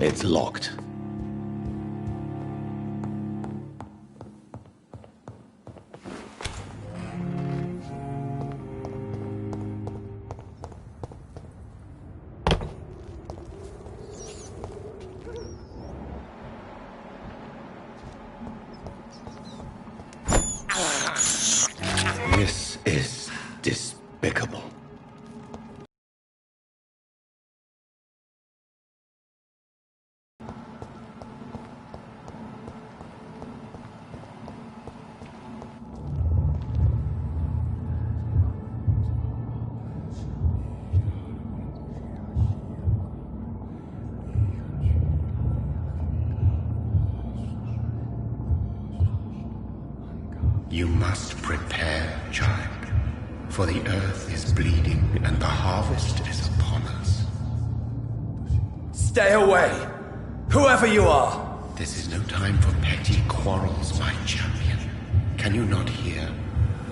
It's locked. This is despicable. You must prepare, child, for the earth is bleeding and the harvest is upon us. Stay away, whoever you are! This is no time for petty quarrels, my champion. Can you not hear?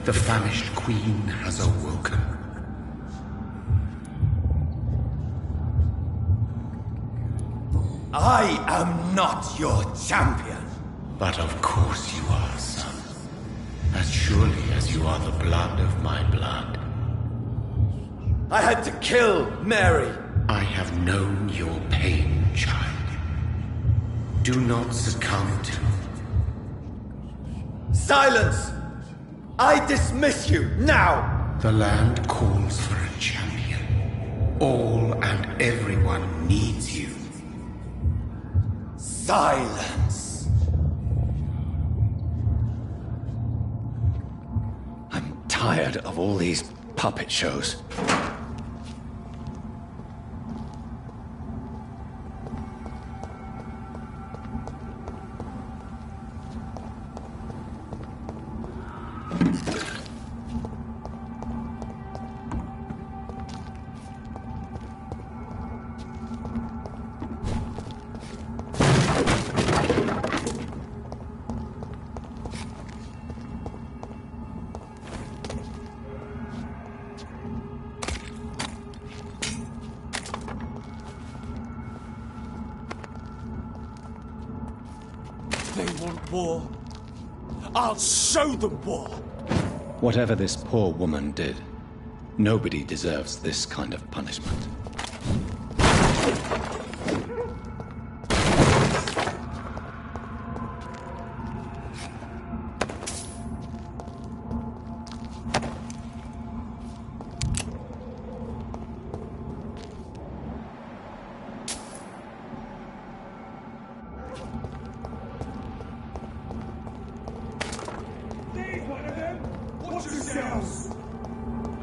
The famished queen has awoken. I am not your champion. But of course you are, son. As surely as you are the blood of my blood. I had to kill Mary. I have known your pain, child. Do not succumb to... Silence! I dismiss you, now! The land calls for a champion. All and everyone needs you. Silence! Tired of all these puppet shows. They want war. I'll show them war. Whatever this poor woman did, nobody deserves this kind of punishment.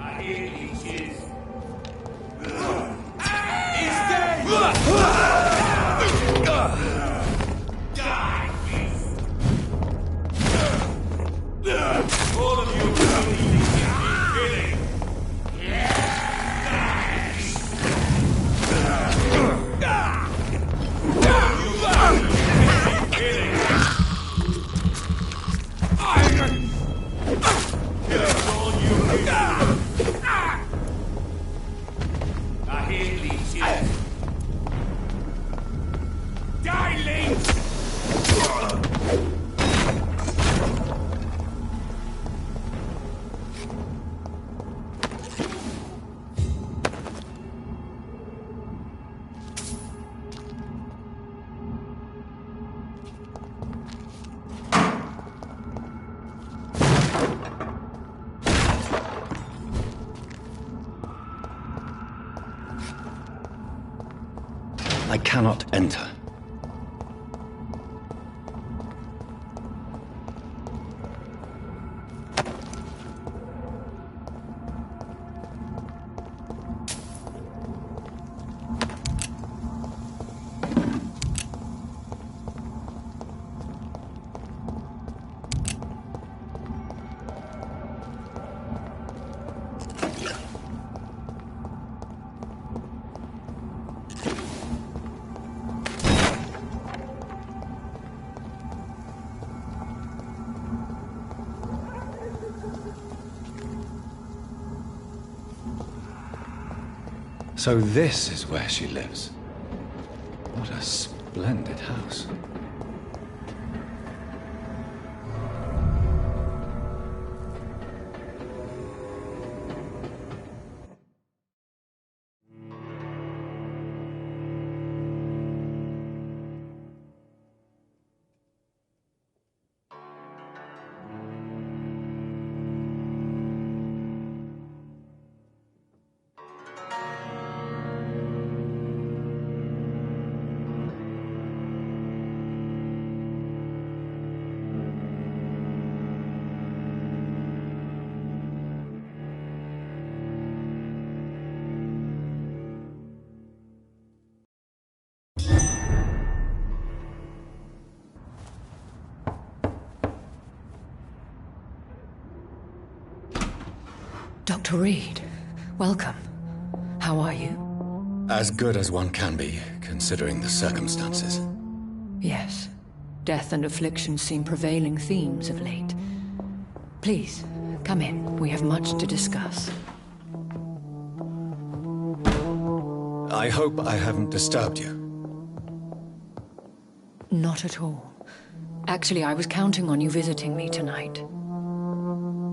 I hear leeches. He's dead! Die, beast! All of you will be killing. I hear leeches. Die, leech! I cannot enter. So this is where she lives. What a Splendid house. Dr. Reed, welcome. How are you? As good as one can be, considering the circumstances. Yes. Death and affliction seem prevailing themes of late. Please, come in. We have much to discuss. I hope I haven't disturbed you. Not at all. Actually, I was counting on you visiting me tonight.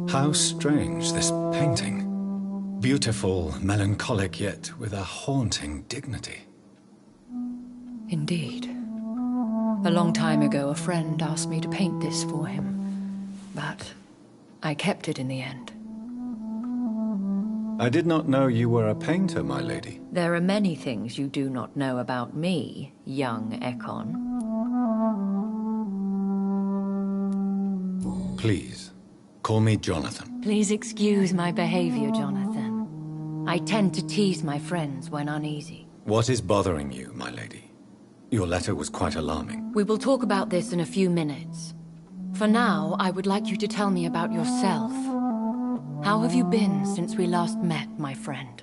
How strange, this painting. Beautiful, melancholic, yet with a haunting dignity. Indeed. A long time ago, a friend asked me to paint this for him, but I kept it in the end. I did not know you were a painter, my lady. There are many things you do not know about me, young Ekon. Please, call me Jonathan. Please excuse my behavior, Jonathan. I tend to tease my friends when uneasy. What is bothering you, my lady? Your letter was quite alarming. We will talk about this in a few minutes. For now, I would like you to tell me about yourself. How have you been since we last met, my friend?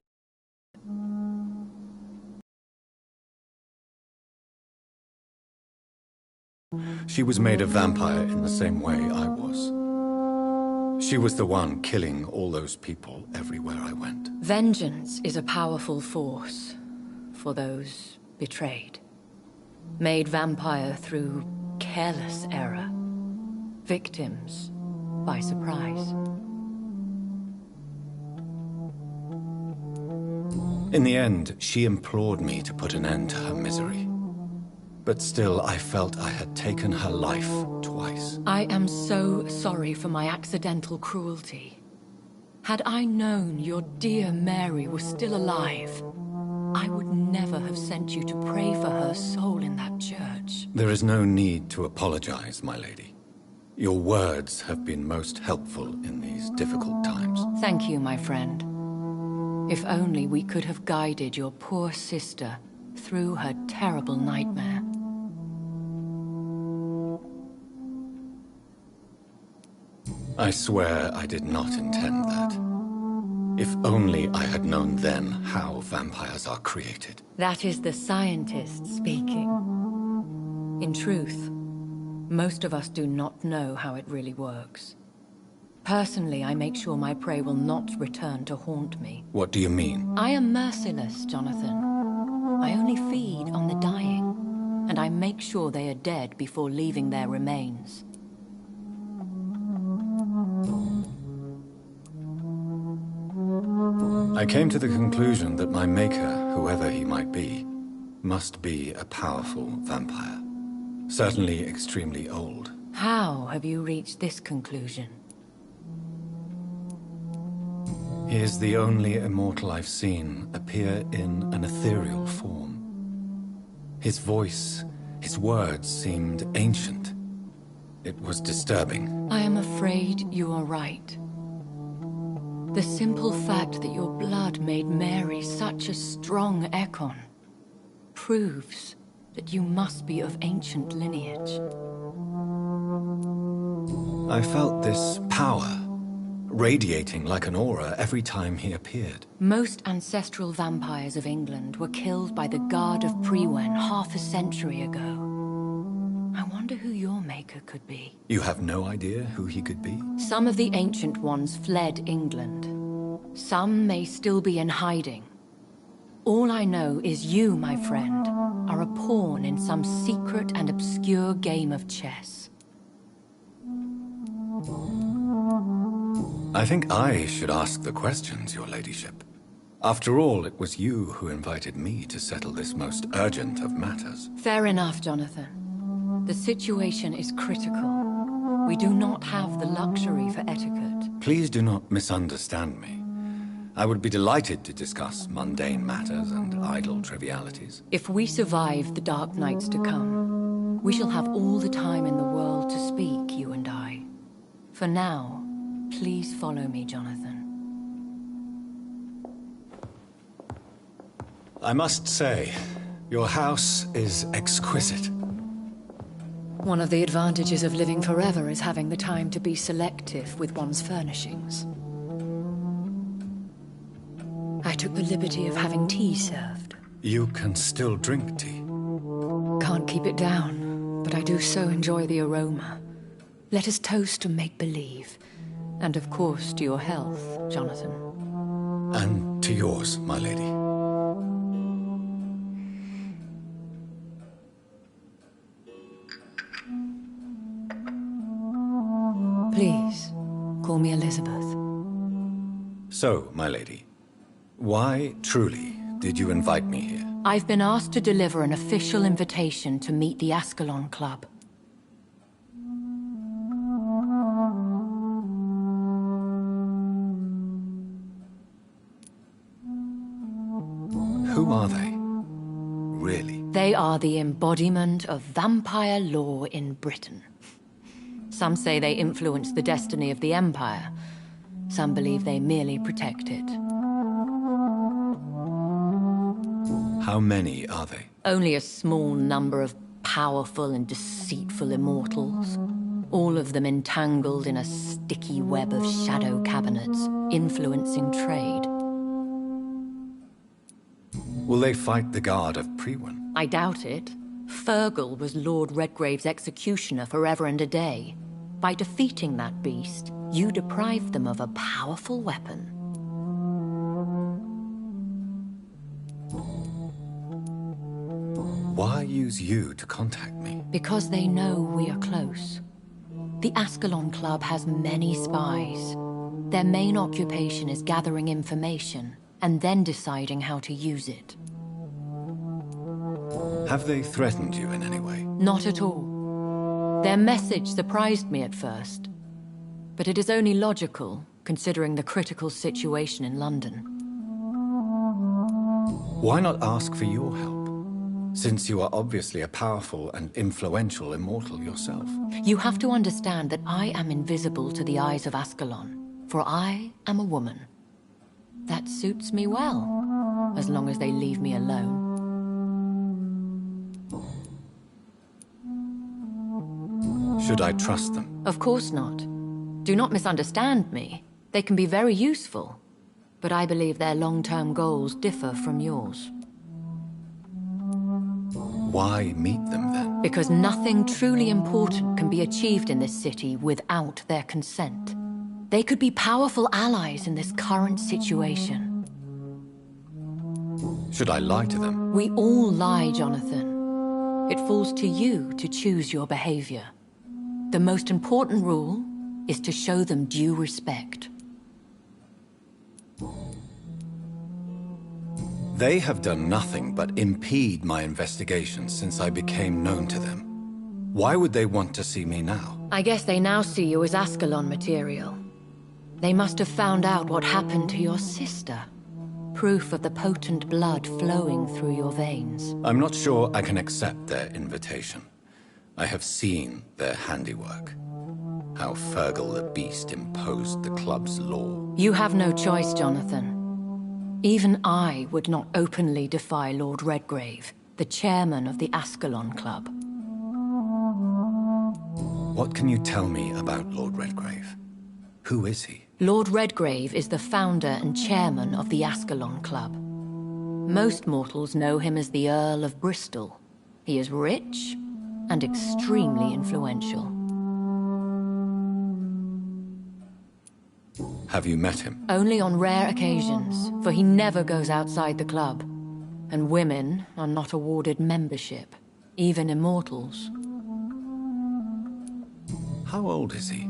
She was made a vampire in the same way I was. She was the one killing all those people everywhere I went. Vengeance is a powerful force for those betrayed. Made vampire through careless error. Victims by surprise. In the end, she implored me to put an end to her misery. But still, I felt I had taken her life twice. I am so sorry for my accidental cruelty. Had I known your dear Mary was still alive, I would never have sent you to pray for her soul in that church. There is no need to apologize, my lady. Your words have been most helpful in these difficult times. Thank you, my friend. If only we could have guided your poor sister through her terrible nightmare. I swear I did not intend that. If only I had known then how vampires are created. That is the scientist speaking. In truth, most of us do not know how it really works. Personally, I make sure my prey will not return to haunt me. What do you mean? I am merciless, Jonathan. I only feed on the dying, and I make sure they are dead before leaving their remains. I came to the conclusion that my maker, whoever he might be, must be a powerful vampire. Certainly extremely old. How have you reached this conclusion? He is the only immortal I've seen appear in an ethereal form. His voice, his words seemed ancient. It was disturbing. I am afraid you are right. The simple fact that your blood made Mary such a strong Ekon proves that you must be of ancient lineage. I felt this power, radiating like an aura every time he appeared. Most ancestral vampires of England were killed by the Guard of Priwen half a century ago. I wonder who your maker could be. You have no idea who he could be? Some of the ancient ones fled England. Some may still be in hiding. All I know is you, my friend, are a pawn in some secret and obscure game of chess. I think I should ask the questions, your ladyship. After all, it was you who invited me to settle this most urgent of matters. Fair enough, Jonathan. The situation is critical. We do not have the luxury for etiquette. Please do not misunderstand me. I would be delighted to discuss mundane matters and idle trivialities. If we survive the dark nights to come, we shall have all the time in the world to speak, you and I. For now, please follow me, Jonathan. I must say, your house is exquisite. One of the advantages of living forever is having the time to be selective with one's furnishings. I took the liberty of having tea served. You can still drink tea. Can't keep it down, but I do so enjoy the aroma. Let us toast to make-believe. And of course, to your health, Jonathan. And to yours, my lady. Please, call me Elizabeth. So, my lady, why, truly, did you invite me here? I've been asked to deliver an official invitation to meet the Ascalon Club. Who are they? Really? They are the embodiment of vampire law in Britain. Some say they influence the destiny of the Empire. Some believe they merely protect it. How many are they? Only a small number of powerful and deceitful immortals. All of them entangled in a sticky web of shadow cabinets, influencing trade. Will they fight the guard of Priwen? I doubt it. Fergal was Lord Redgrave's executioner forever and a day. By defeating that beast, you deprived them of a powerful weapon. Why use you to contact me? Because they know we are close. The Ascalon Club has many spies. Their main occupation is gathering information and then deciding how to use it. Have they threatened you in any way? Not at all. Their message surprised me at first, but it is only logical, considering the critical situation in London. Why not ask for your help, since you are obviously a powerful and influential immortal yourself? You have to understand that I am invisible to the eyes of Ascalon, for I am a woman. That suits me well, as long as they leave me alone. Should I trust them? Of course not. Do not misunderstand me. They can be very useful, but I believe their long-term goals differ from yours. Why meet them then? Because nothing truly important can be achieved in this city without their consent. They could be powerful allies in this current situation. Should I lie to them? We all lie, Jonathan. It falls to you to choose your behavior. The most important rule is to show them due respect. They have done nothing but impede my investigations since I became known to them. Why would they want to see me now? I guess they now see you as Ascalon material. They must have found out what happened to your sister. Proof of the potent blood flowing through your veins. I'm not sure I can accept their invitation. I have seen their handiwork. How Fergal the Beast imposed the club's law. You have no choice, Jonathan. Even I would not openly defy Lord Redgrave, the chairman of the Ascalon Club. What can you tell me about Lord Redgrave? Who is he? Lord Redgrave is the founder and chairman of the Ascalon Club. Most mortals know him as the Earl of Bristol. He is rich and extremely influential. Have you met him? Only on rare occasions, for he never goes outside the club. and women are not awarded membership, even immortals. How old is he?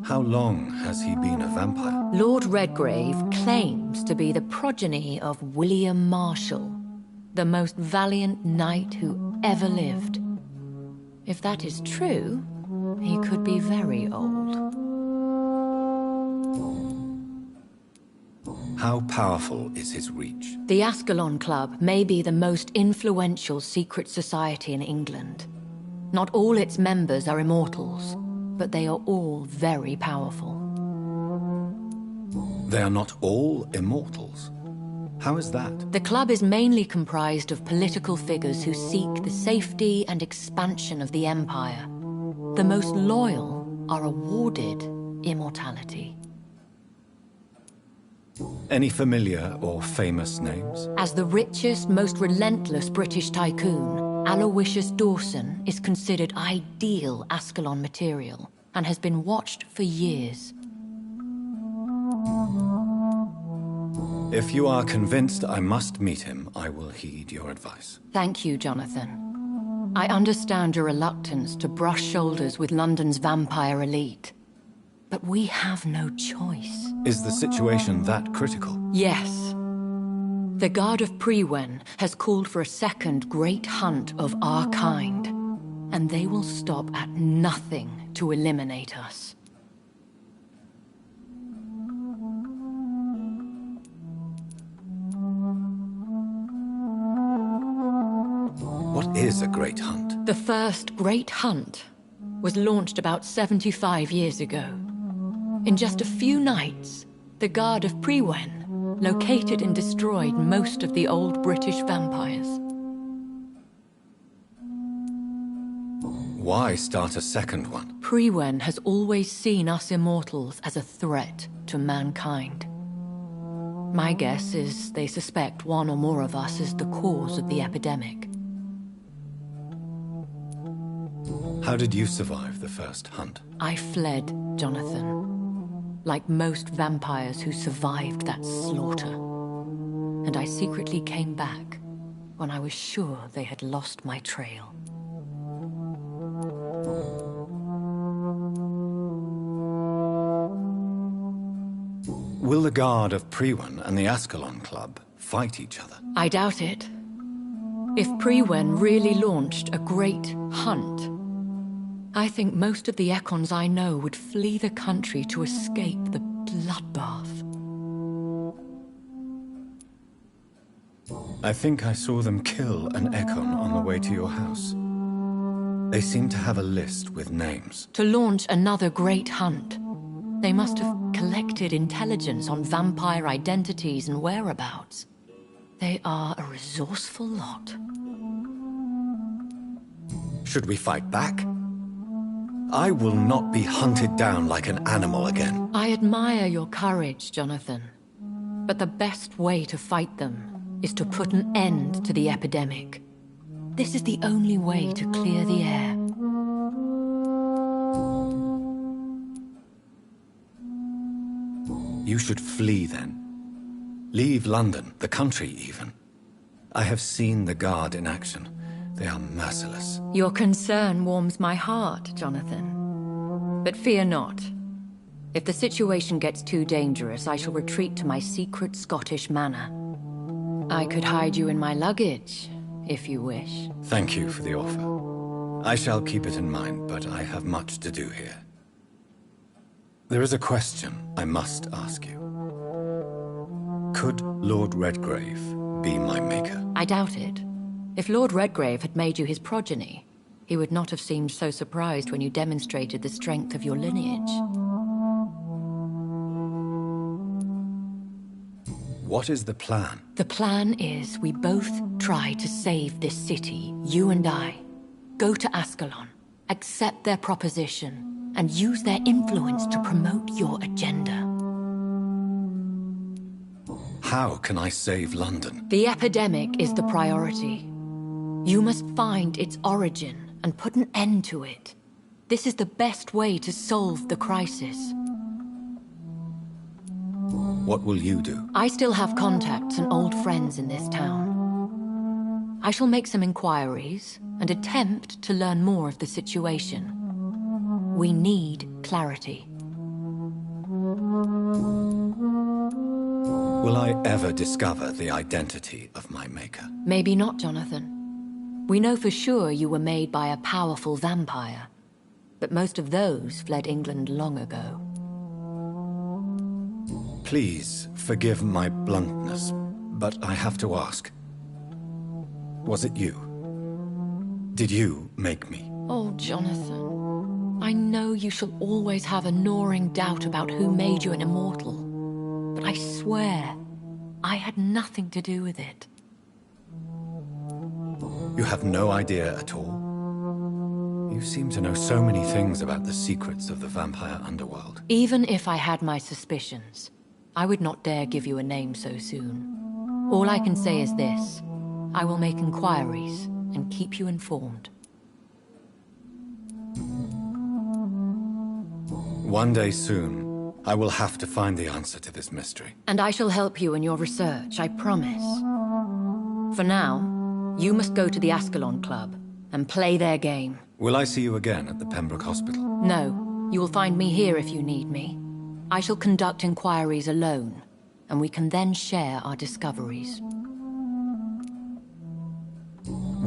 How long has he been a vampire? Lord Redgrave claims to be the progeny of William Marshall, the most valiant knight who ever lived. If that is true, he could be very old. How powerful is his reach? The Ascalon Club may be the most influential secret society in England. Not all its members are immortals, but they are all very powerful. They are not all immortals. How is that? The club is mainly comprised of political figures who seek the safety and expansion of the Empire. The most loyal are awarded immortality. Any familiar or famous names? As the richest, most relentless British tycoon, Aloysius Dawson is considered ideal Ascalon material and has been watched for years. If you are convinced I must meet him, I will heed your advice. Thank you, Jonathan. I understand your reluctance to brush shoulders with London's vampire elite. But we have no choice. Is the situation that critical? Yes. The Guard of Prewen has called for a second great hunt of our kind, and they will stop at nothing to eliminate us. What is a great hunt? The first great hunt was launched about 75 years ago. In just a few nights, the Guard of Prewen located and destroyed most of the old British vampires. Why start a second one? Prewen has always seen us immortals as a threat to mankind. My guess is they suspect one or more of us is the cause of the epidemic. How did you survive the first hunt? I fled, Jonathan. Like most vampires who survived that slaughter. And I secretly came back when I was sure they had lost my trail. Will the Guard of Prewen and the Ascalon Club fight each other? I doubt it. If Prewen really launched a great hunt, I think most of the Econs I know would flee the country to escape the bloodbath. I think I saw them kill an Econ on the way to your house. They seem to have a list with names. To launch another great hunt, they must have collected intelligence on vampire identities and whereabouts. They are a resourceful lot. Should we fight back? I will not be hunted down like an animal again. I admire your courage, Jonathan. But the best way to fight them is to put an end to the epidemic. This is the only way to clear the air. You should flee then. Leave London, the country even. I have seen the Guard in action. They are merciless. Your concern warms my heart, Jonathan. But fear not. If the situation gets too dangerous, I shall retreat to my secret Scottish manor. I could hide you in my luggage, if you wish. Thank you for the offer. I shall keep it in mind, but I have much to do here. There is a question I must ask you. Could Lord Redgrave be my maker? I doubt it. If Lord Redgrave had made you his progeny, he would not have seemed so surprised when you demonstrated the strength of your lineage. What is the plan? The plan is we both try to save this city, you and I. Go to Ascalon, accept their proposition, and use their influence to promote your agenda. How can I save London? The epidemic is the priority. You must find its origin and put an end to it. This is the best way to solve the crisis. What will you do? I still have contacts and old friends in this town. I shall make some inquiries and attempt to learn more of the situation. We need clarity. Will I ever discover the identity of my maker? Maybe not, Jonathan. We know for sure you were made by a powerful vampire, but most of those fled England long ago. Please forgive my bluntness, but I have to ask. Was it you? Did you make me? Oh, Jonathan. I know you shall always have a gnawing doubt about who made you an immortal, but I swear, I had nothing to do with it. You have no idea at all? You seem to know so many things about the secrets of the vampire underworld. Even if I had my suspicions, I would not dare give you a name so soon. All I can say is this. I will make inquiries and keep you informed. One day soon, I will have to find the answer to this mystery. And I shall help you in your research, I promise. For now, you must go to the Ascalon Club and play their game. Will I see you again at the Pembroke Hospital? No, you will find me here if you need me. I shall conduct inquiries alone, and we can then share our discoveries.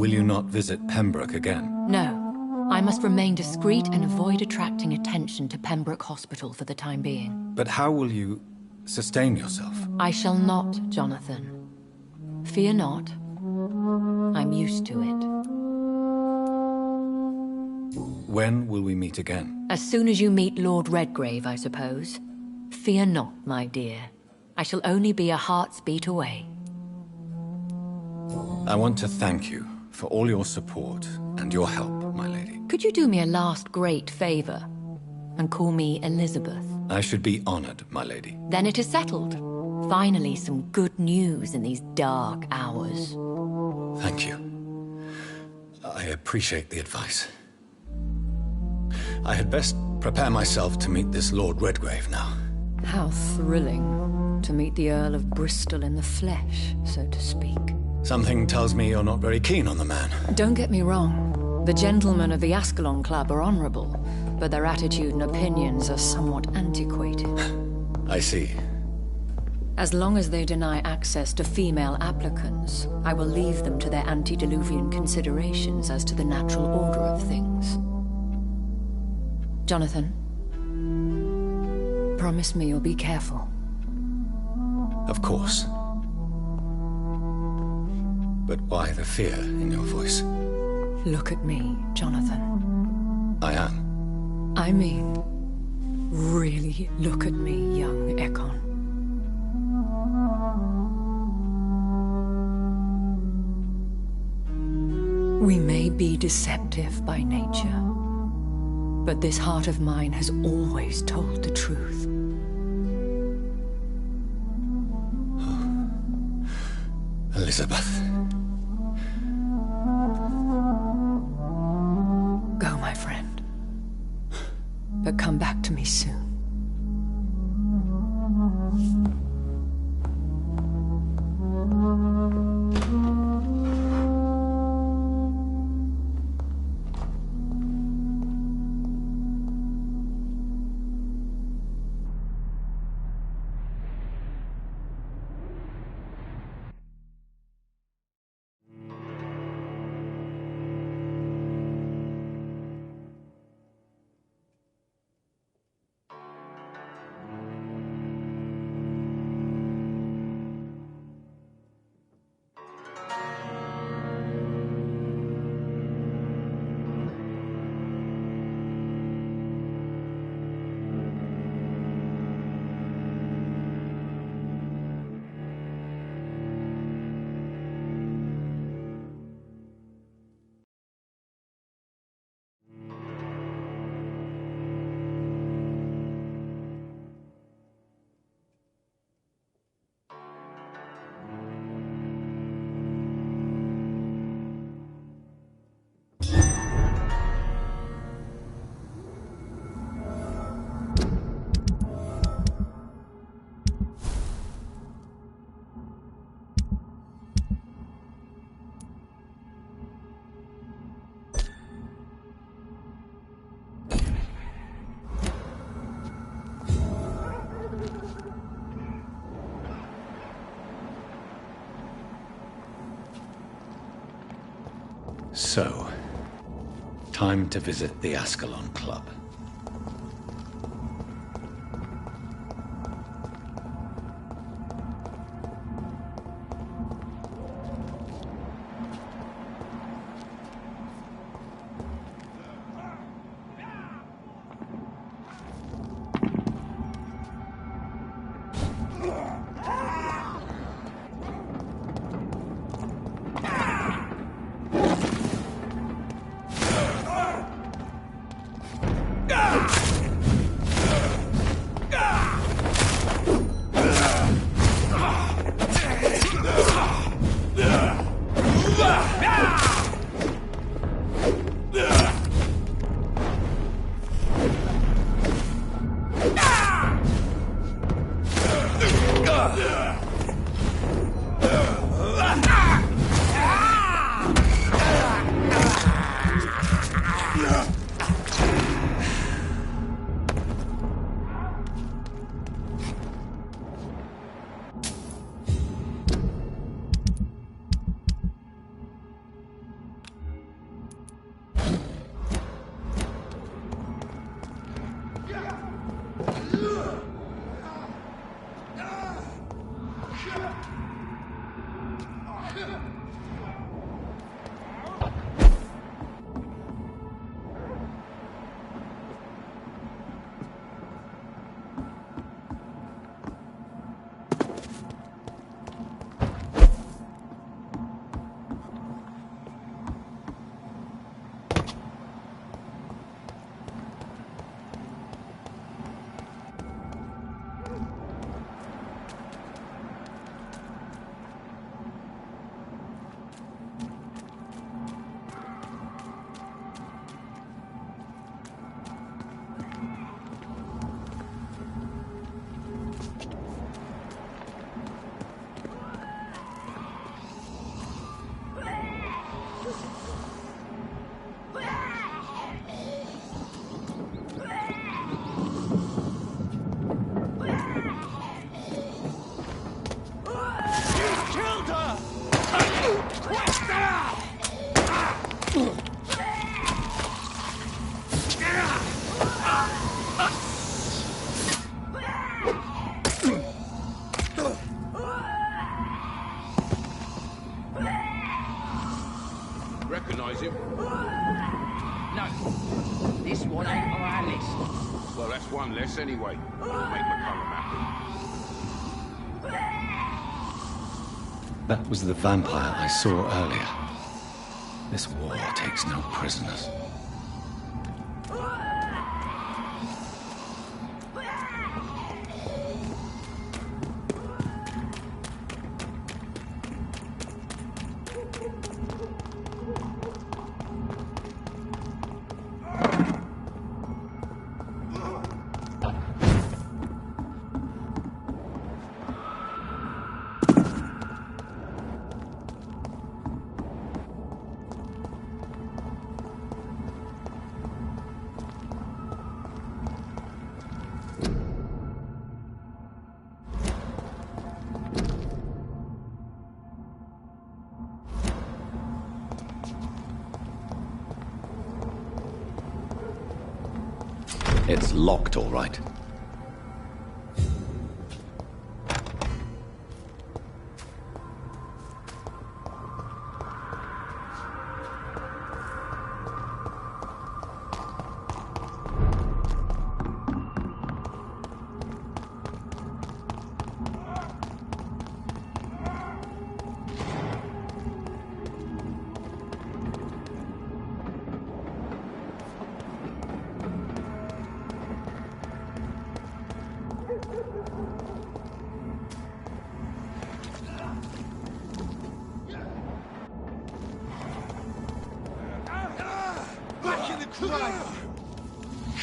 Will you not visit Pembroke again? No. I must remain discreet and avoid attracting attention to Pembroke Hospital for the time being. But how will you sustain yourself? I shall not, Jonathan. Fear not. I'm used to it. When will we meet again? As soon as you meet Lord Redgrave, I suppose. Fear not, my dear. I shall only be a heart's beat away. I want to thank you for all your support and your help, my lady. Could you do me a last great favor and call me Elizabeth? I should be honored, my lady. Then it is settled. Finally, some good news in these dark hours. Thank you. I appreciate the advice. I had best prepare myself to meet this Lord Redgrave now. How thrilling to meet the Earl of Bristol in the flesh, so to speak. Something tells me you're not very keen on the man. Don't get me wrong. The gentlemen of the Ascalon Club are honorable, but their attitude and opinions are somewhat antiquated. I see. As long as they deny access to female applicants, I will leave them to their antediluvian considerations as to the natural order of things. Jonathan, promise me you'll be careful. Of course. But why the fear in your voice? Look at me, Jonathan. I am. I mean, really look at me, young Ekon. We may be deceptive by nature, but this heart of mine has always told the truth. Elizabeth. Go, my friend. But come back to me soon. So, time to visit the Ascalon Club. Recognize him? No. This one ain't on our list. Well, that's one less anyway. Make McCullum happy. That was the vampire I saw earlier. This war takes no prisoners. It's locked, all right.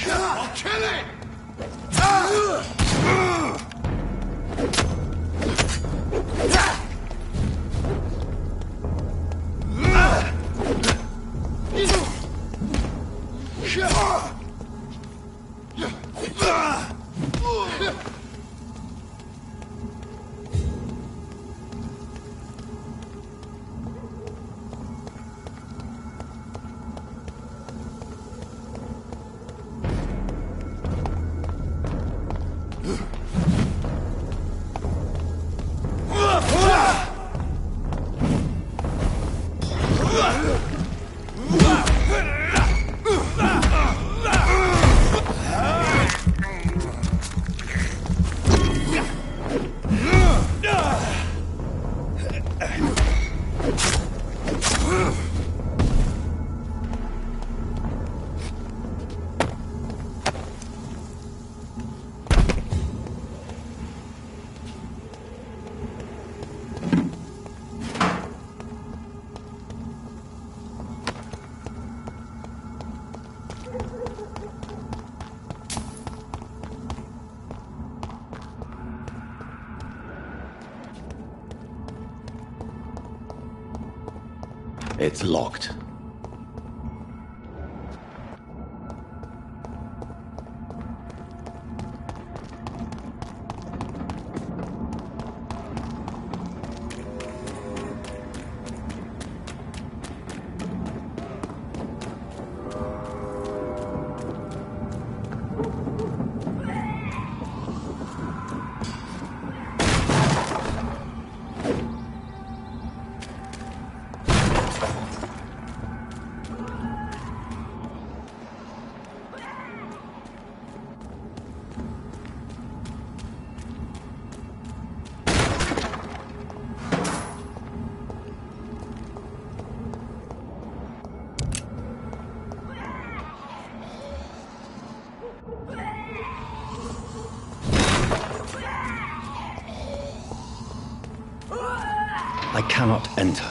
I'll kill it! It's locked. I cannot enter.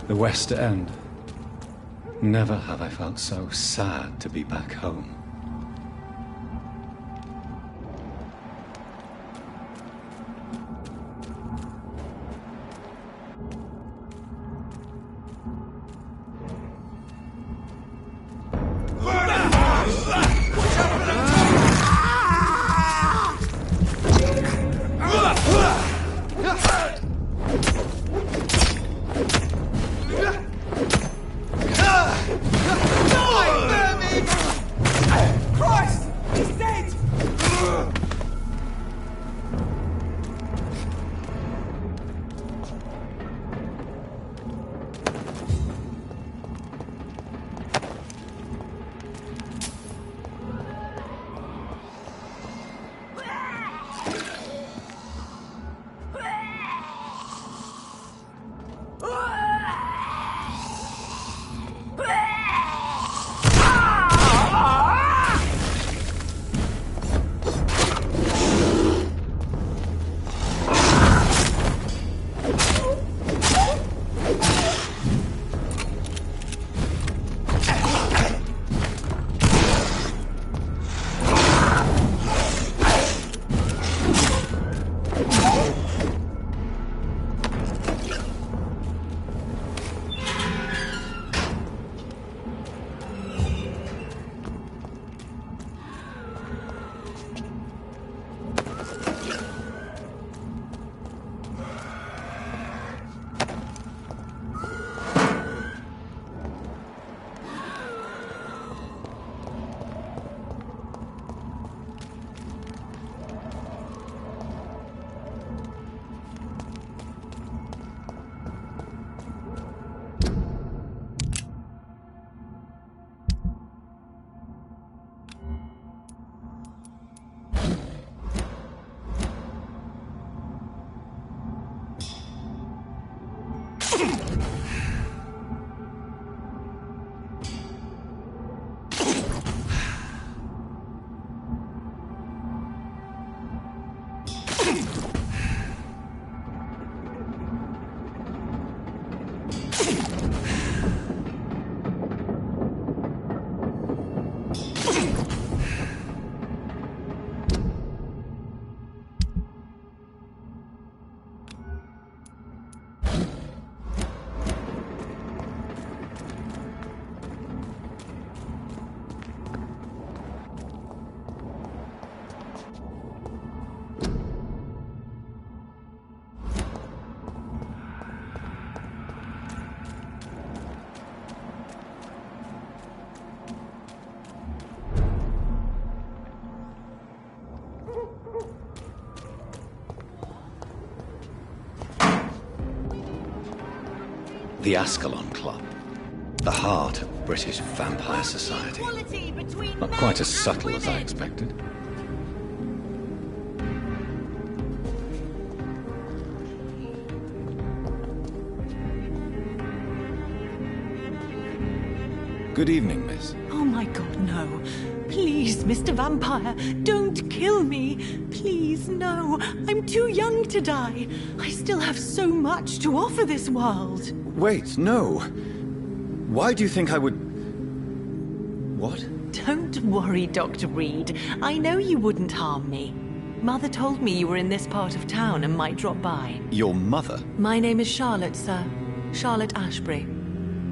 The West End. Never have I felt so sad to be back home. The Ascalon Club. The heart of British vampire society. Not quite as subtle as I expected. Good evening, miss. Oh my God, no. Please, Mr. Vampire, don't kill me. Please, no. I'm too young to die. I still have so much to offer this world. Wait, no. Why do you think I would... What? Don't worry, Dr. Reed. I know you wouldn't harm me. Mother told me you were in this part of town and might drop by. Your mother? My name is Charlotte, sir. Charlotte Ashbury.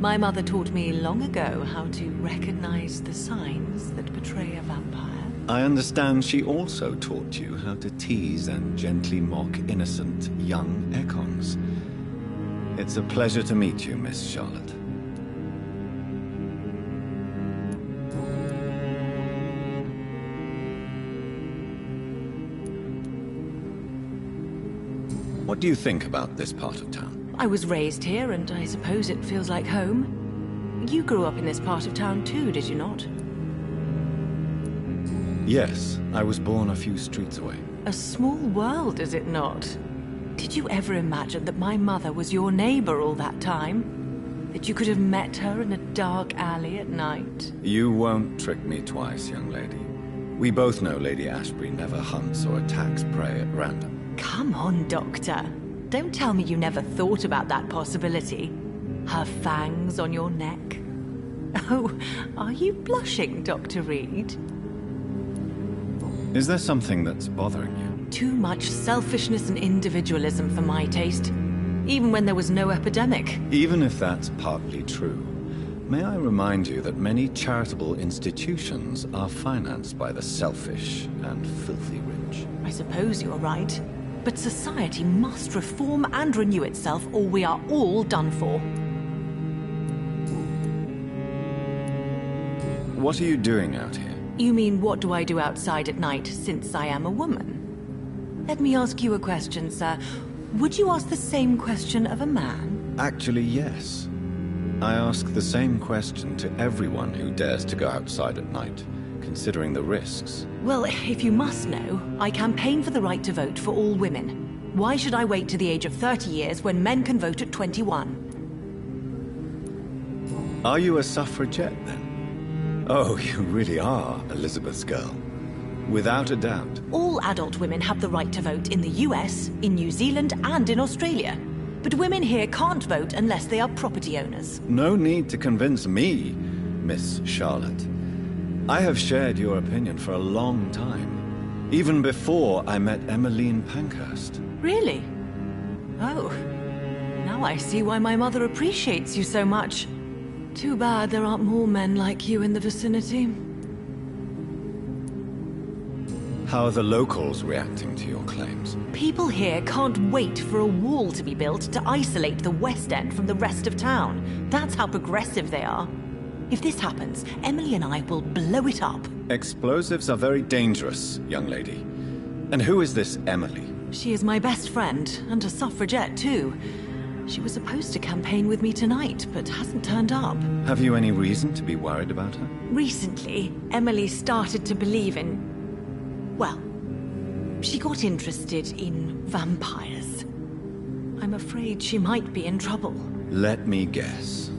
My mother taught me long ago how to recognize the signs that betray a vampire. I understand she also taught you how to tease and gently mock innocent young Ekons. It's a pleasure to meet you, Miss Charlotte. What do you think about this part of town? I was raised here, and I suppose it feels like home. You grew up in this part of town too, did you not? Yes, I was born a few streets away. A small world, is it not? Did you ever imagine that my mother was your neighbor all that time? That you could have met her in a dark alley at night? You won't trick me twice, young lady. We both know Lady Ashbury never hunts or attacks prey at random. Come on, Doctor. Don't tell me you never thought about that possibility. Her fangs on your neck. Oh, are you blushing, Dr. Reed? Is there something that's bothering you? Too much selfishness and individualism for my taste. Even when there was no epidemic. Even if that's partly true, may I remind you that many charitable institutions are financed by the selfish and filthy rich. I suppose you're right. But society must reform and renew itself, or we are all done for. What are you doing out here? You mean, what do I do outside at night, since I am a woman? Let me ask you a question, sir. Would you ask the same question of a man? Actually, yes. I ask the same question to everyone who dares to go outside at night, considering the risks. Well, if you must know, I campaign for the right to vote for all women. Why should I wait to the age of 30 years when men can vote at 21? Are you a suffragette, then? Oh, you really are Elizabeth's girl. Without a doubt. All adult women have the right to vote in the US, in New Zealand, and in Australia. But women here can't vote unless they are property owners. No need to convince me, Miss Charlotte. I have shared your opinion for a long time, even before I met Emmeline Pankhurst. Really? Oh. Now I see why my mother appreciates you so much. Too bad there aren't more men like you in the vicinity. How are the locals reacting to your claims? People here can't wait for a wall to be built to isolate the West End from the rest of town. That's how progressive they are. If this happens, Emily and I will blow it up. Explosives are very dangerous, young lady. And who is this Emily? She is my best friend, and a suffragette too. She was supposed to campaign with me tonight, but hasn't turned up. Have you any reason to be worried about her? Recently, Emily started to believe in... well, she got interested in vampires. I'm afraid she might be in trouble. Let me guess.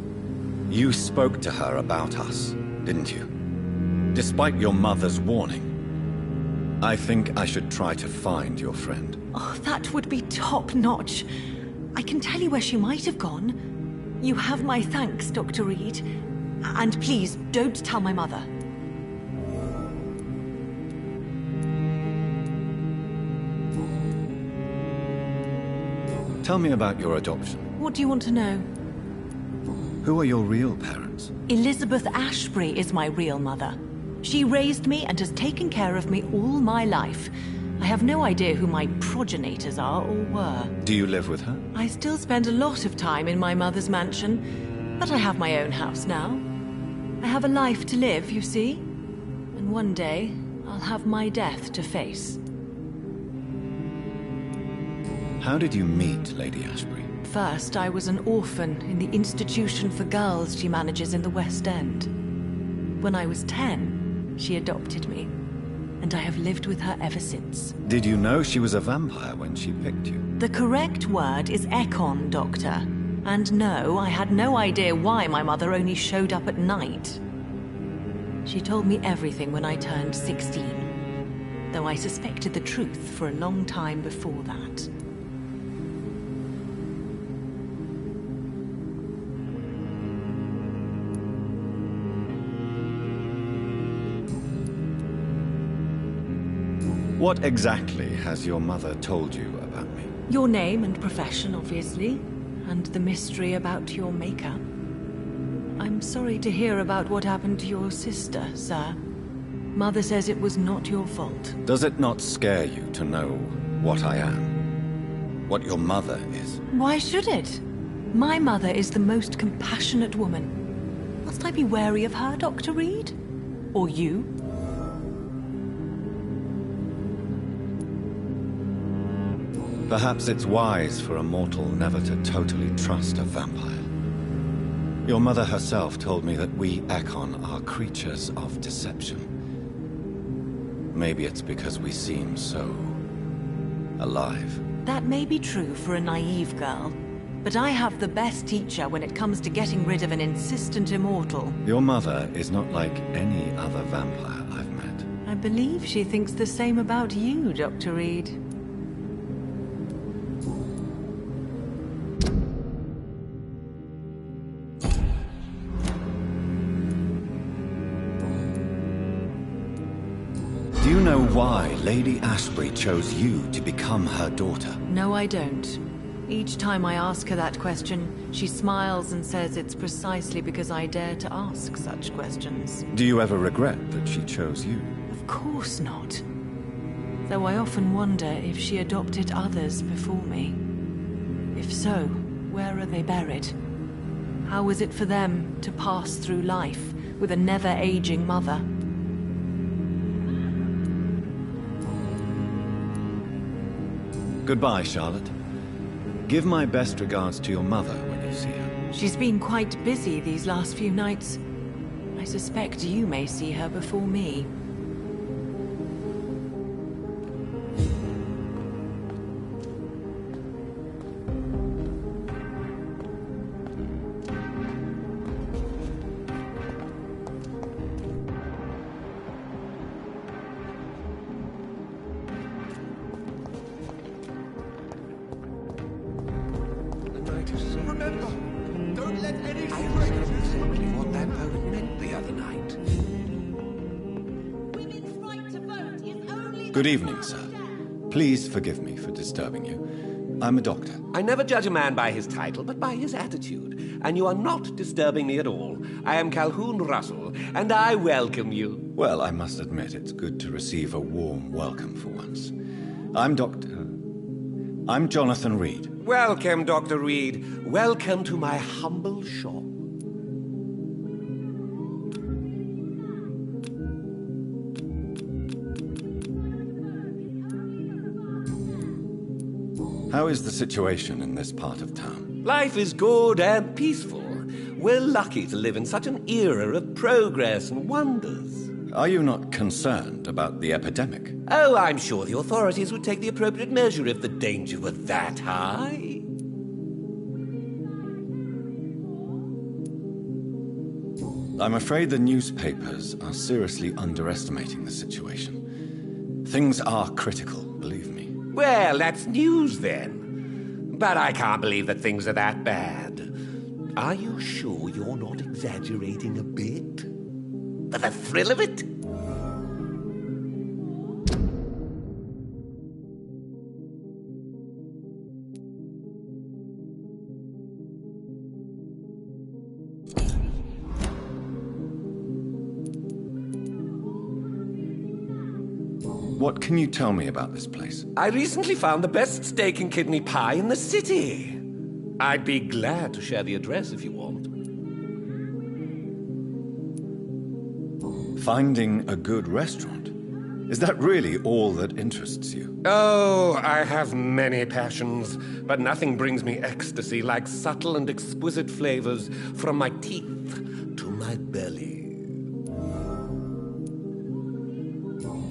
You spoke to her about us, didn't you? Despite your mother's warning. I think I should try to find your friend. Oh, that would be top-notch. I can tell you where she might have gone. You have my thanks, Dr. Reed. And please, don't tell my mother. Tell me about your adoption. What do you want to know? Who are your real parents? Elizabeth Ashbury is my real mother. She raised me and has taken care of me all my life. I have no idea who my progenitors are or were. Do you live with her? I still spend a lot of time in my mother's mansion, but I have my own house now. I have a life to live, you see. And one day, I'll have my death to face. How did you meet Lady Ashbury? First, I was an orphan in the institution for girls she manages in the West End. When I was 10, she adopted me, and I have lived with her ever since. Did you know she was a vampire when she picked you? The correct word is Ekon, Doctor. And no, I had no idea why my mother only showed up at night. She told me everything when I turned 16, though I suspected the truth for a long time before that. What exactly has your mother told you about me? Your name and profession, obviously, and the mystery about your maker. I'm sorry to hear about what happened to your sister, sir. Mother says it was not your fault. Does it not scare you to know what I am? What your mother is? Why should it? My mother is the most compassionate woman. Must I be wary of her, Dr. Reed? Or you? Perhaps it's wise for a mortal never to totally trust a vampire. Your mother herself told me that we Ekon are creatures of deception. Maybe it's because we seem so alive. That may be true for a naive girl, but I have the best teacher when it comes to getting rid of an insistent immortal. Your mother is not like any other vampire I've met. I believe she thinks the same about you, Dr. Reed. Do you know why Lady Ashbury chose you to become her daughter? No, I don't. Each time I ask her that question, she smiles and says it's precisely because I dare to ask such questions. Do you ever regret that she chose you? Of course not. Though I often wonder if she adopted others before me. If so, where are they buried? How was it for them to pass through life with a never-aging mother? Goodbye, Charlotte. Give my best regards to your mother when you see her. She's been quite busy these last few nights. I suspect you may see her before me. Remember, don't let any I was exactly what that poet meant the other night. Women's right to vote is only Good evening, sir. Please forgive me for disturbing you. I'm a doctor. I never judge a man by his title, but by his attitude. And you are not disturbing me at all. I am Calhoun Russell, and I welcome you. Well, I must admit it's good to receive a warm welcome for once. I'm Jonathan Reed. Welcome, Dr. Reed. Welcome to my humble shop. How is the situation in this part of town? Life is good and peaceful. We're lucky to live in such an era of progress and wonders. Are you not concerned about the epidemic? Oh, I'm sure the authorities would take the appropriate measure if the danger were that high. I'm afraid the newspapers are seriously underestimating the situation. Things are critical, believe me. Well, that's news then. But I can't believe that things are that bad. Are you sure you're not exaggerating a bit? For the thrill of it? What can you tell me about this place? I recently found the best steak and kidney pie in the city. I'd be glad to share the address if you want. Finding a good restaurant? Is that really all that interests you? Oh, I have many passions, but nothing brings me ecstasy like subtle and exquisite flavors from my teeth to my belly.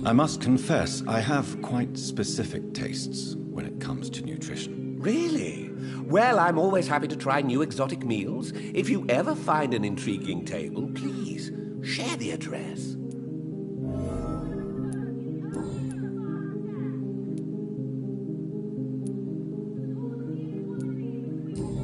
I must confess, I have quite specific tastes when it comes to nutrition. Really? Well, I'm always happy to try new exotic meals. If you ever find an intriguing table, please Share the address.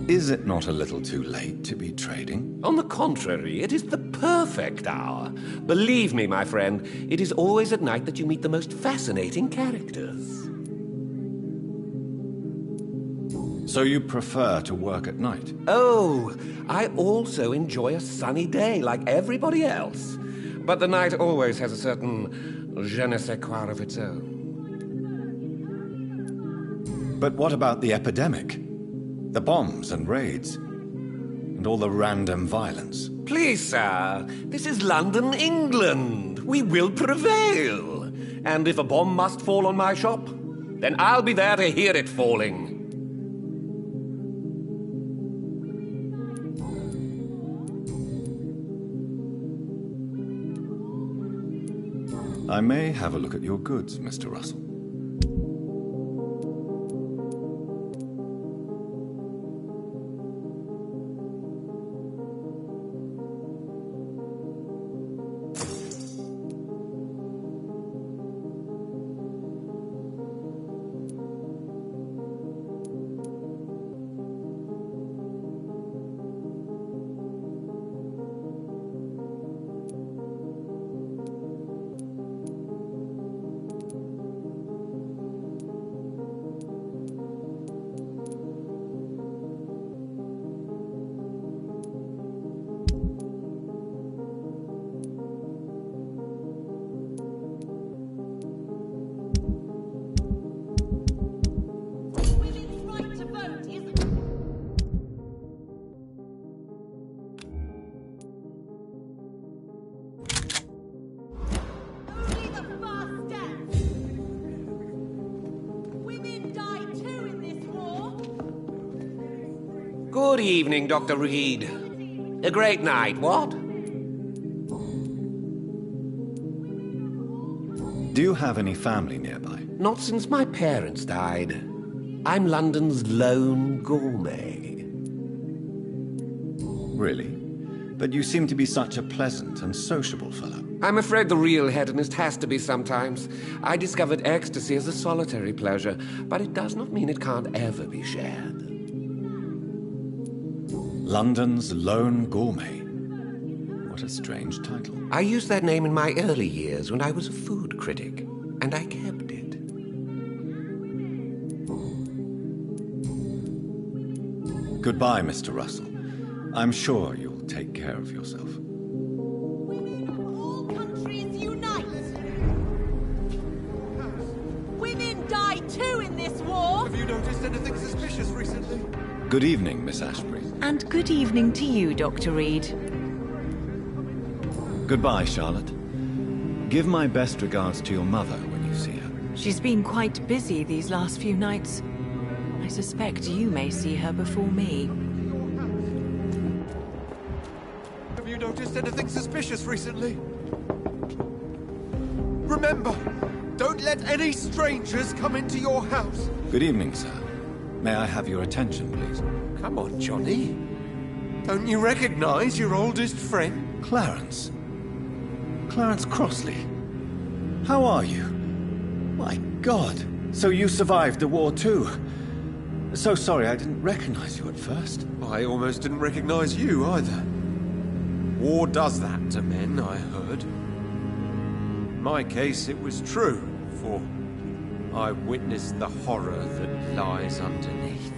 Is it not a little too late to be trading? On the contrary, it is the perfect hour. Believe me, my friend, it is always at night that you meet the most fascinating characters. So you prefer to work at night? Oh, I also enjoy a sunny day like everybody else. But the night always has a certain je ne sais quoi of its own. But what about the epidemic? The bombs and raids? And all the random violence? Please, sir, this is London, England. We will prevail. And if a bomb must fall on my shop, then I'll be there to hear it falling. I may have a look at your goods, Mr. Russell. Women's right to vote is only the first step. Women die too in this war. Good evening, Dr. Reed. A great night, what? Do you have any family nearby? Not since my parents died. I'm London's lone gourmet. Really? But you seem to be such a pleasant and sociable fellow. I'm afraid the real hedonist has to be sometimes. I discovered ecstasy as a solitary pleasure, but it does not mean it can't ever be shared. London's lone gourmet. What a strange title. I used that name in my early years when I was a food critic, and I kept it. Goodbye, Mr. Russell. I'm sure you'll take care of yourself. Women of all countries unite. Women die too in this war. Have you noticed anything suspicious recently? Good evening, Miss Ashbury. And good evening to you, Dr. Reed. Goodbye, Charlotte. Give my best regards to your mother when you see her. She's been quite busy these last few nights. I suspect you may see her before me. Have you noticed anything suspicious recently? Remember, don't let any strangers come into your house. Good evening, sir. May I have your attention, please? Come on, Johnny. Don't you recognize your oldest friend? Clarence. Clarence Crossley. How are you? My God. So you survived the war too. So sorry I didn't recognize you at first. I almost didn't recognize you either. War does that to men, I heard. In my case, it was true, for I witnessed the horror that lies underneath.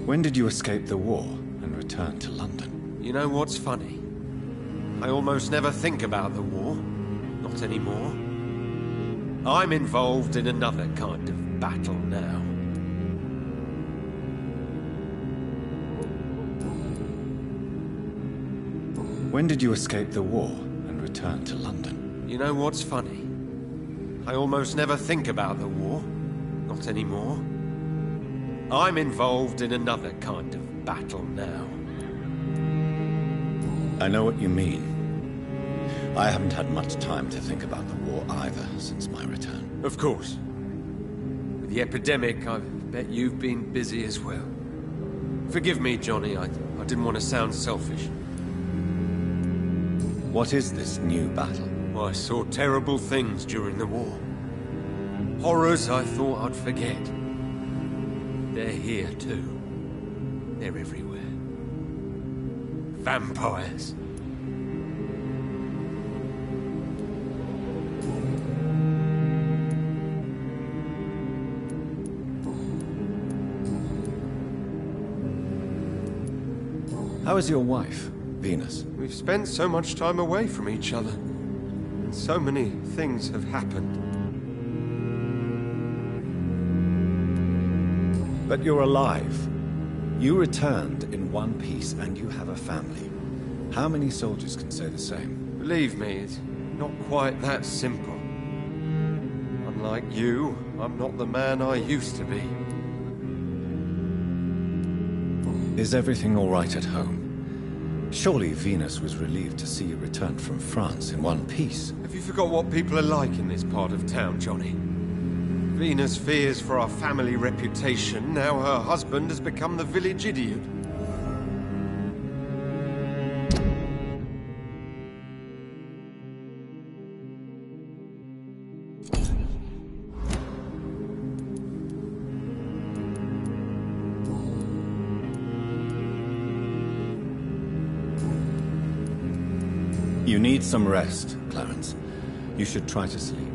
When did you escape the war and return to London? You know what's funny? I almost never think about the war. Not anymore. I'm involved in another kind of battle now. When did you escape the war and return to London? You know what's funny? I almost never think about the war. Not anymore. I'm involved in another kind of battle now. I know what you mean. I haven't had much time to think about the war either since my return. Of course. With the epidemic, I bet you've been busy as well. Forgive me, Johnny, I didn't want to sound selfish. What is this new battle? I saw terrible things during the war. Horrors I thought I'd forget. They're here too. They're everywhere. Vampires. How is your wife, Venus? We've spent so much time away from each other. And so many things have happened. But you're alive. You returned in one piece and you have a family. How many soldiers can say the same? Believe me, it's not quite that simple. Unlike you, I'm not the man I used to be. Is everything all right at home? Surely Venus was relieved to see you return from France in one piece. Have you forgot what people are like in this part of town, Johnny? Venus fears for our family reputation. Now her husband has become the village idiot. You need some rest, Clarence. You should try to sleep.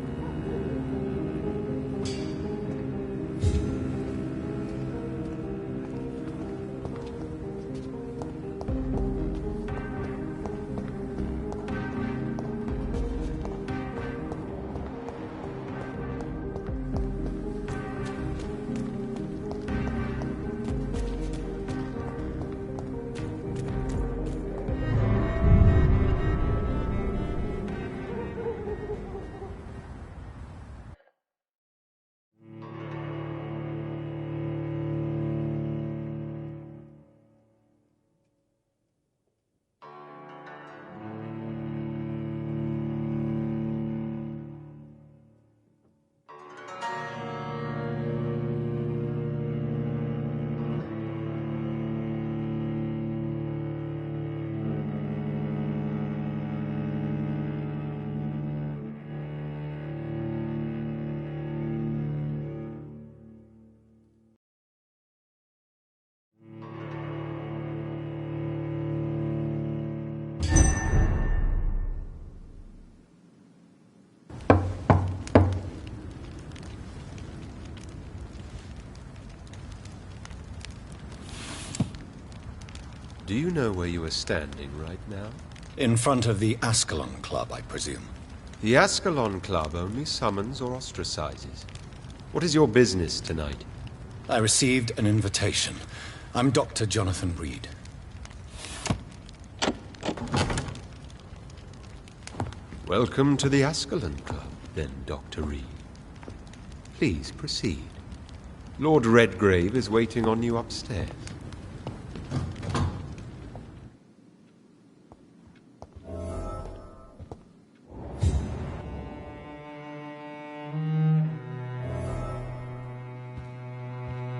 Do you know where you are standing right now? In front of the Ascalon Club, I presume. The Ascalon Club only summons or ostracizes. What is your business tonight? I received an invitation. I'm Dr. Jonathan Reed. Welcome to the Ascalon Club, then, Dr. Reed. Please proceed. Lord Redgrave is waiting on you upstairs.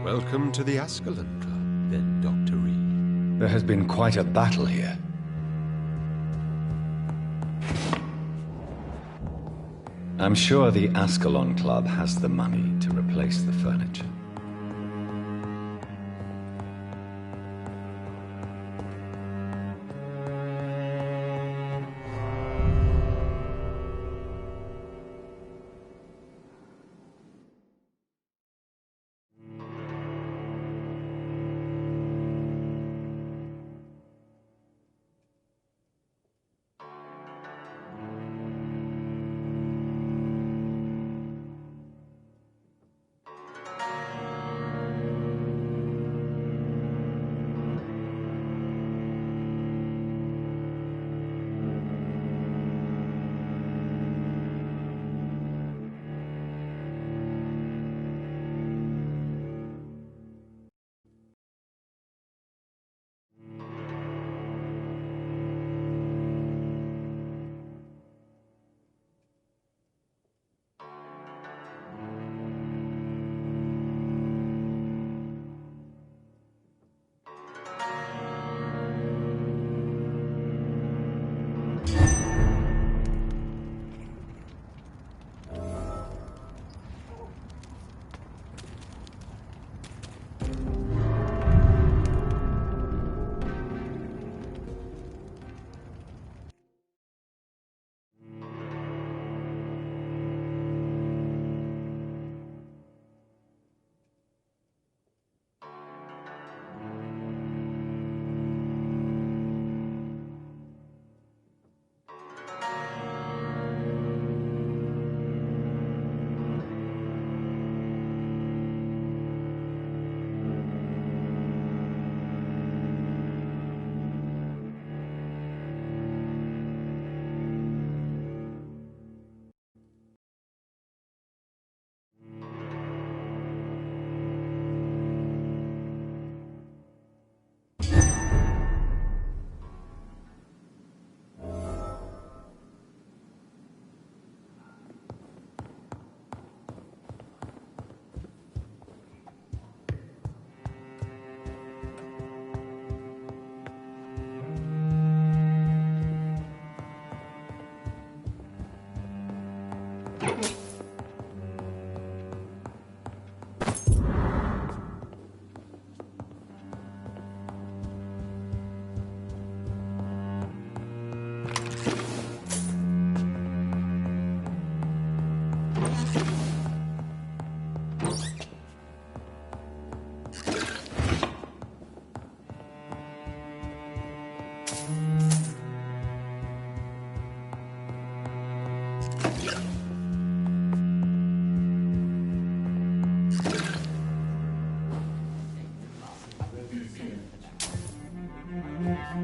Welcome to the Ascalon Club, then, Dr. Reed. There has been quite a battle here. I'm sure the Ascalon Club has the money to replace the furniture.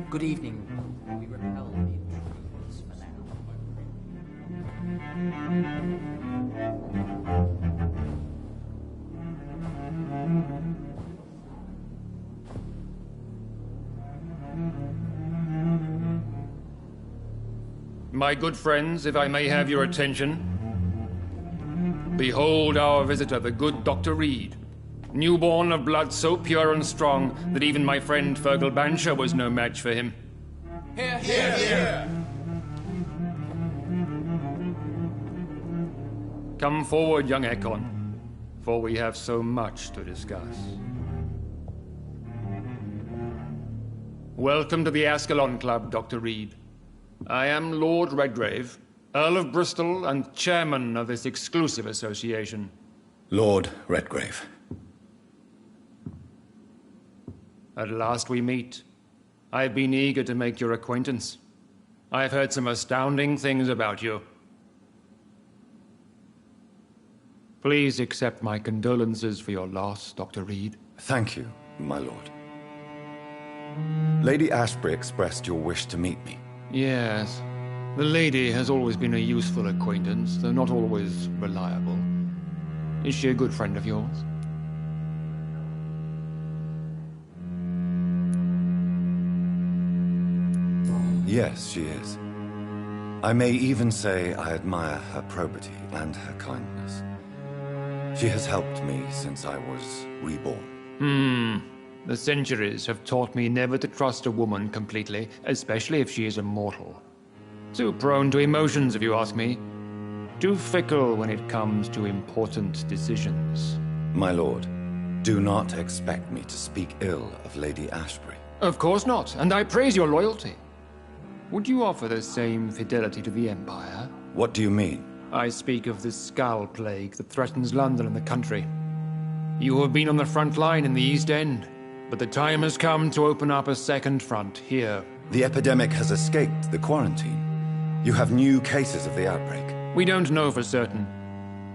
Good evening. We repel the intruders for now. My good friends, if I may have your attention. Behold our visitor, the good Dr. Reed. Newborn of blood so pure and strong that even my friend Fergal Bancher was no match for him. Here, here, here. Come forward, young Ekon, for we have so much to discuss. Welcome to the Ascalon Club, Dr. Reed. I am Lord Redgrave, Earl of Bristol and chairman of this exclusive association. Lord Redgrave. At last we meet. I've been eager to make your acquaintance. I've heard some astounding things about you. Please accept my condolences for your loss, Dr. Reed. Thank you, my lord. Lady Ashbury expressed your wish to meet me. Yes. The lady has always been a useful acquaintance, though not always reliable. Is she a good friend of yours? Yes, she is. I may even say I admire her probity and her kindness. She has helped me since I was reborn. The centuries have taught me never to trust a woman completely, especially if she is a mortal. Too prone to emotions, if you ask me. Too fickle when it comes to important decisions. My lord, do not expect me to speak ill of Lady Ashbury. Of course not, and I praise your loyalty. Would you offer the same fidelity to the Empire? What do you mean? I speak of the Skull Plague that threatens London and the country. You have been on the front line in the East End, but the time has come to open up a second front here. The epidemic has escaped the quarantine. You have new cases of the outbreak. We don't know for certain,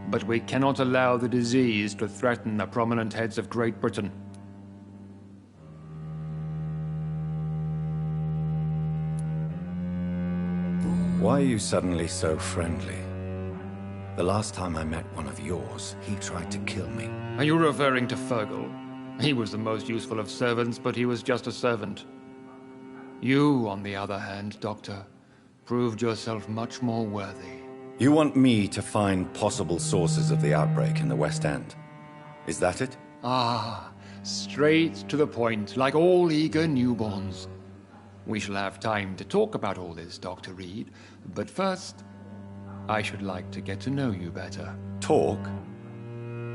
but we cannot allow the disease to threaten the prominent heads of Great Britain. Why are you suddenly so friendly? The last time I met one of yours, he tried to kill me. Are you referring to Fergal? He was the most useful of servants, but he was just a servant. You, on the other hand, Doctor, proved yourself much more worthy. You want me to find possible sources of the outbreak in the West End? Is that it? Ah, straight to the point, like all eager newborns. We shall have time to talk about all this, Dr. Reed, but first, I should like to get to know you better. Talk?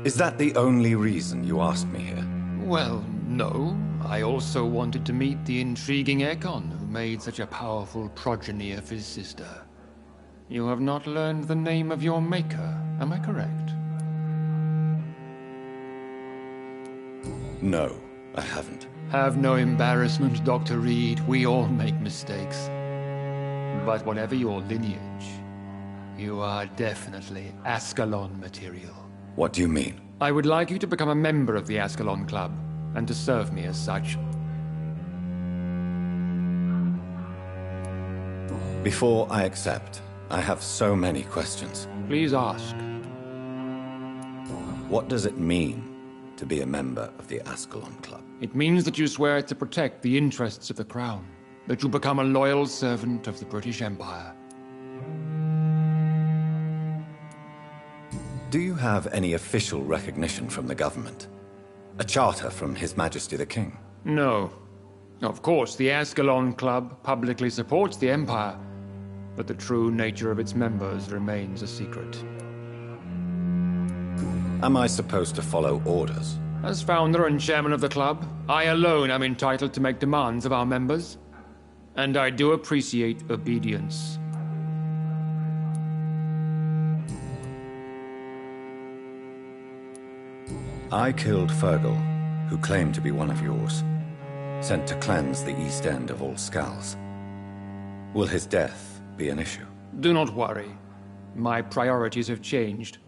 Is that the only reason you asked me here? Well, no. I also wanted to meet the intriguing Ekon, who made such a powerful progeny of his sister. You have not learned the name of your maker, am I correct? No, I haven't. Have no embarrassment, Dr. Reed. We all make mistakes. But whatever your lineage, you are definitely Ascalon material. What do you mean? I would like you to become a member of the Ascalon Club, and to serve me as such. Before I accept, I have so many questions. Please ask. What does it mean to be a member of the Ascalon Club? It means that you swear to protect the interests of the Crown, that you become a loyal servant of the British Empire. Do you have any official recognition from the government? A charter from His Majesty the King? No. Of course, the Ascalon Club publicly supports the Empire, but the true nature of its members remains a secret. Am I supposed to follow orders? As founder and chairman of the club, I alone am entitled to make demands of our members. And I do appreciate obedience. I killed Fergal, who claimed to be one of yours, sent to cleanse the east end of all Skulls. Will his death be an issue? Do not worry. My priorities have changed.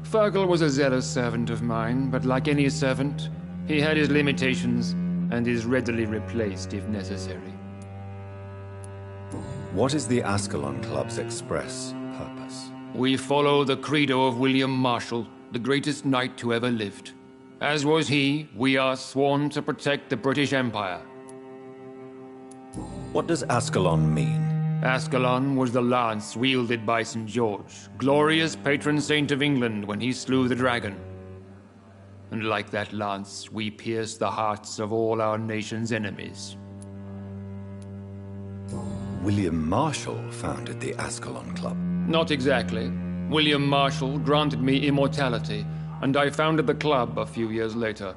Fergal was a zealous servant of mine, but like any servant, he had his limitations and is readily replaced if necessary. What is the Ascalon Club's express purpose? We follow the credo of William Marshall, the greatest knight who ever lived. As was he, we are sworn to protect the British Empire. What does Ascalon mean? Ascalon was the lance wielded by St. George, glorious patron saint of England when he slew the dragon. And like that lance, we pierce the hearts of all our nation's enemies. William Marshall founded the Ascalon Club. Not exactly. William Marshall granted me immortality, and I founded the club a few years later.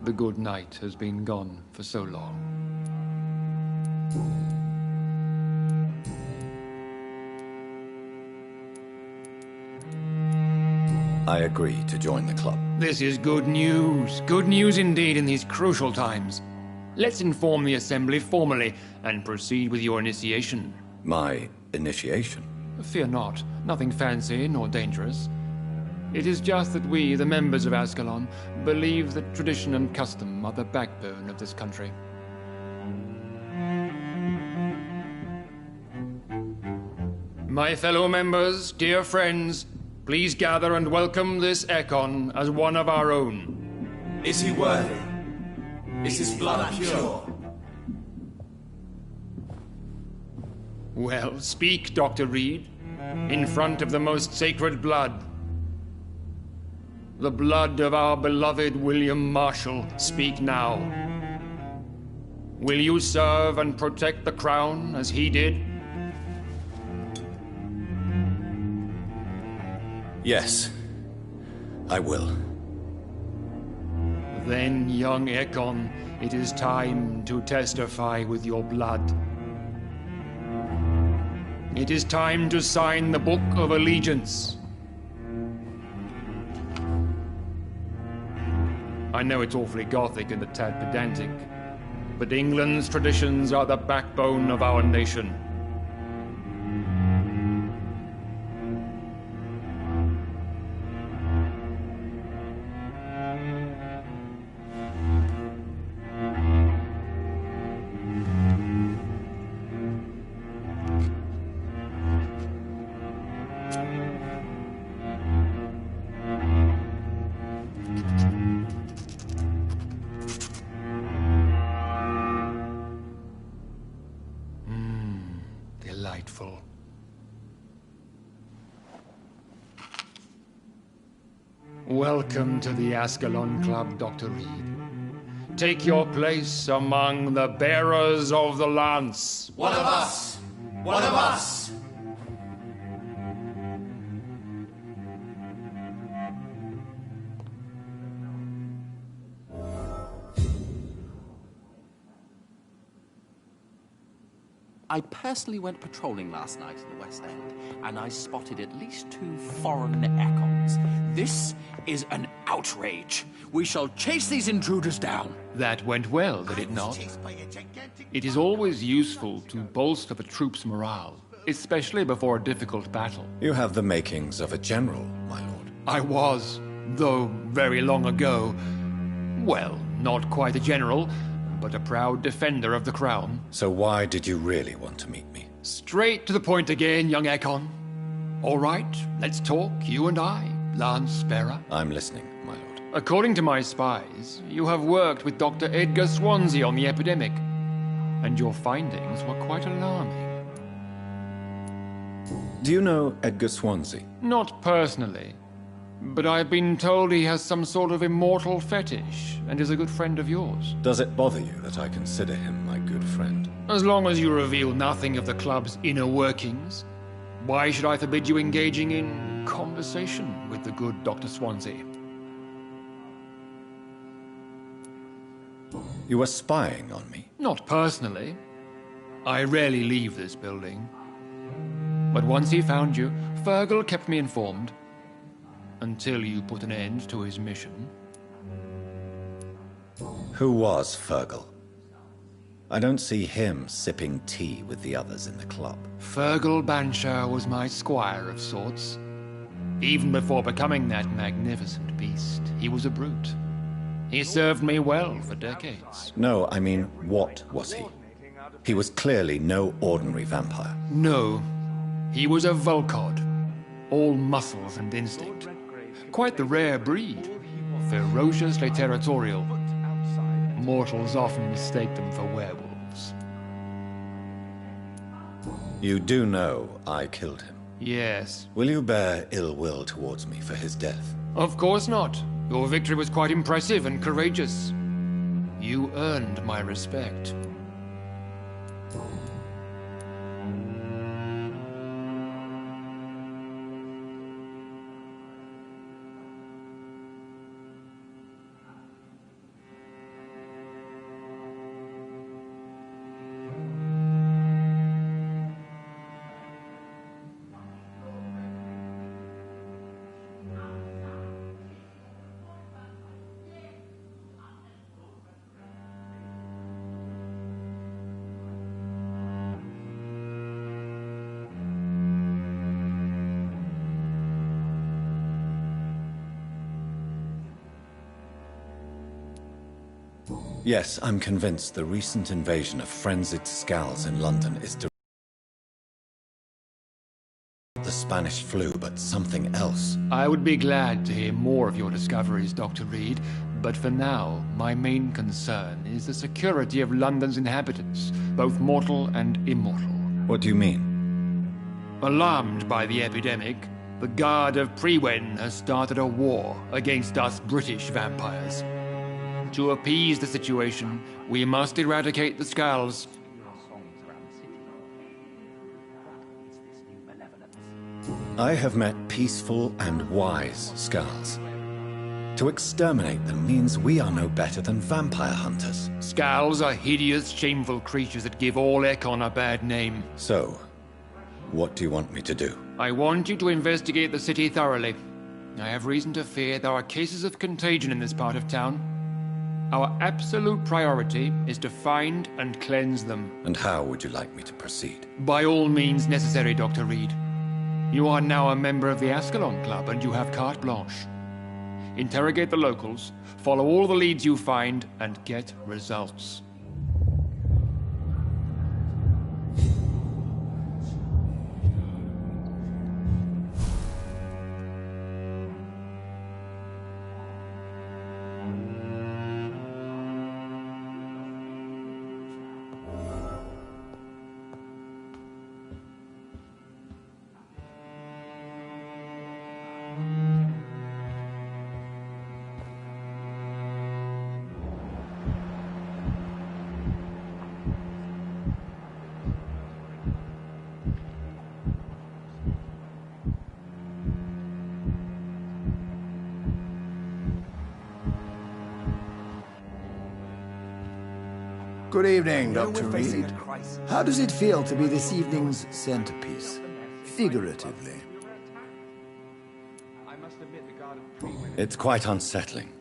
The good knight has been gone for so long. I agree to join the club. This is good news. Good news indeed in these crucial times. Let's inform the Assembly formally and proceed with your initiation. My initiation? Fear not. Nothing fancy nor dangerous. It is just that we, the members of Ascalon, believe that tradition and custom are the backbone of this country. My fellow members, dear friends, please gather and welcome this Ekon as one of our own. Is he worthy? Is his blood pure? Well, speak, Dr. Reed, in front of the most sacred blood. The blood of our beloved William Marshall, speak now. Will you serve and protect the crown as he did? Yes, I will. Then, young Ekon, it is time to testify with your blood. It is time to sign the Book of Allegiance. I know it's awfully gothic and a tad pedantic, but England's traditions are the backbone of our nation. Delightful. Welcome to the Ascalon Club, Dr. Reed. Take your place among the bearers of the lance. One of us! One of us! I personally went patrolling last night in the West End, and I spotted at least 2 foreign Ekons. This is an outrage. We shall chase these intruders down. That went well, did it not? It is always useful to bolster the troops' morale, especially before a difficult battle. You have the makings of a general, my lord. I was, though very long ago. Well, not quite a general, but a proud defender of the crown. So why did you really want to meet me? Straight to the point again, young Ekon. All right, let's talk, you and I, Lance Bearer. I'm listening, my lord. According to my spies, you have worked with Dr. Edgar Swansea on the epidemic, and your findings were quite alarming. Do you know Edgar Swansea? Not personally, but I've been told he has some sort of immortal fetish and is a good friend of yours. Does it bother you that I consider him my good friend? As long as you reveal nothing of the club's inner workings, why should I forbid you engaging in conversation with the good Dr. Swansea. You were spying on me? Not personally. I rarely leave this building. But once he found you, Fergal kept me informed. Until you put an end to his mission. Who was Fergal? I don't see him sipping tea with the others in the club. Fergal Banshire was my squire of sorts. Even before becoming that magnificent beast, he was a brute. He served me well for decades. No, I mean, what was he? He was clearly no ordinary vampire. No, he was a Volcod. All muscles and instinct. Quite the rare breed. Ferociously territorial. Mortals often mistake them for werewolves. You do know I killed him? Yes. Will you bear ill will towards me for his death? Of course not. Your victory was quite impressive and courageous. You earned my respect. Yes, I'm convinced the recent invasion of frenzied Scows in London is the Spanish flu, but something else. I would be glad to hear more of your discoveries, Dr. Reed, but for now, my main concern is the security of London's inhabitants, both mortal and immortal. What do you mean? Alarmed by the epidemic, the Guard of Prewen has started a war against us British vampires. To appease the situation, we must eradicate the Skulls. I have met peaceful and wise Skulls. To exterminate them means we are no better than vampire hunters. Skulls are hideous, shameful creatures that give all Ekon a bad name. So, what do you want me to do? I want you to investigate the city thoroughly. I have reason to fear there are cases of contagion in this part of town. Our absolute priority is to find and cleanse them. And how would you like me to proceed? By all means necessary, Dr. Reed. You are now a member of the Ascalon Club and you have carte blanche. Interrogate the locals, follow all the leads you find, and get results. Good evening, Dr. Reed. How does it feel to be this evening's centerpiece? Figuratively. It's quite unsettling.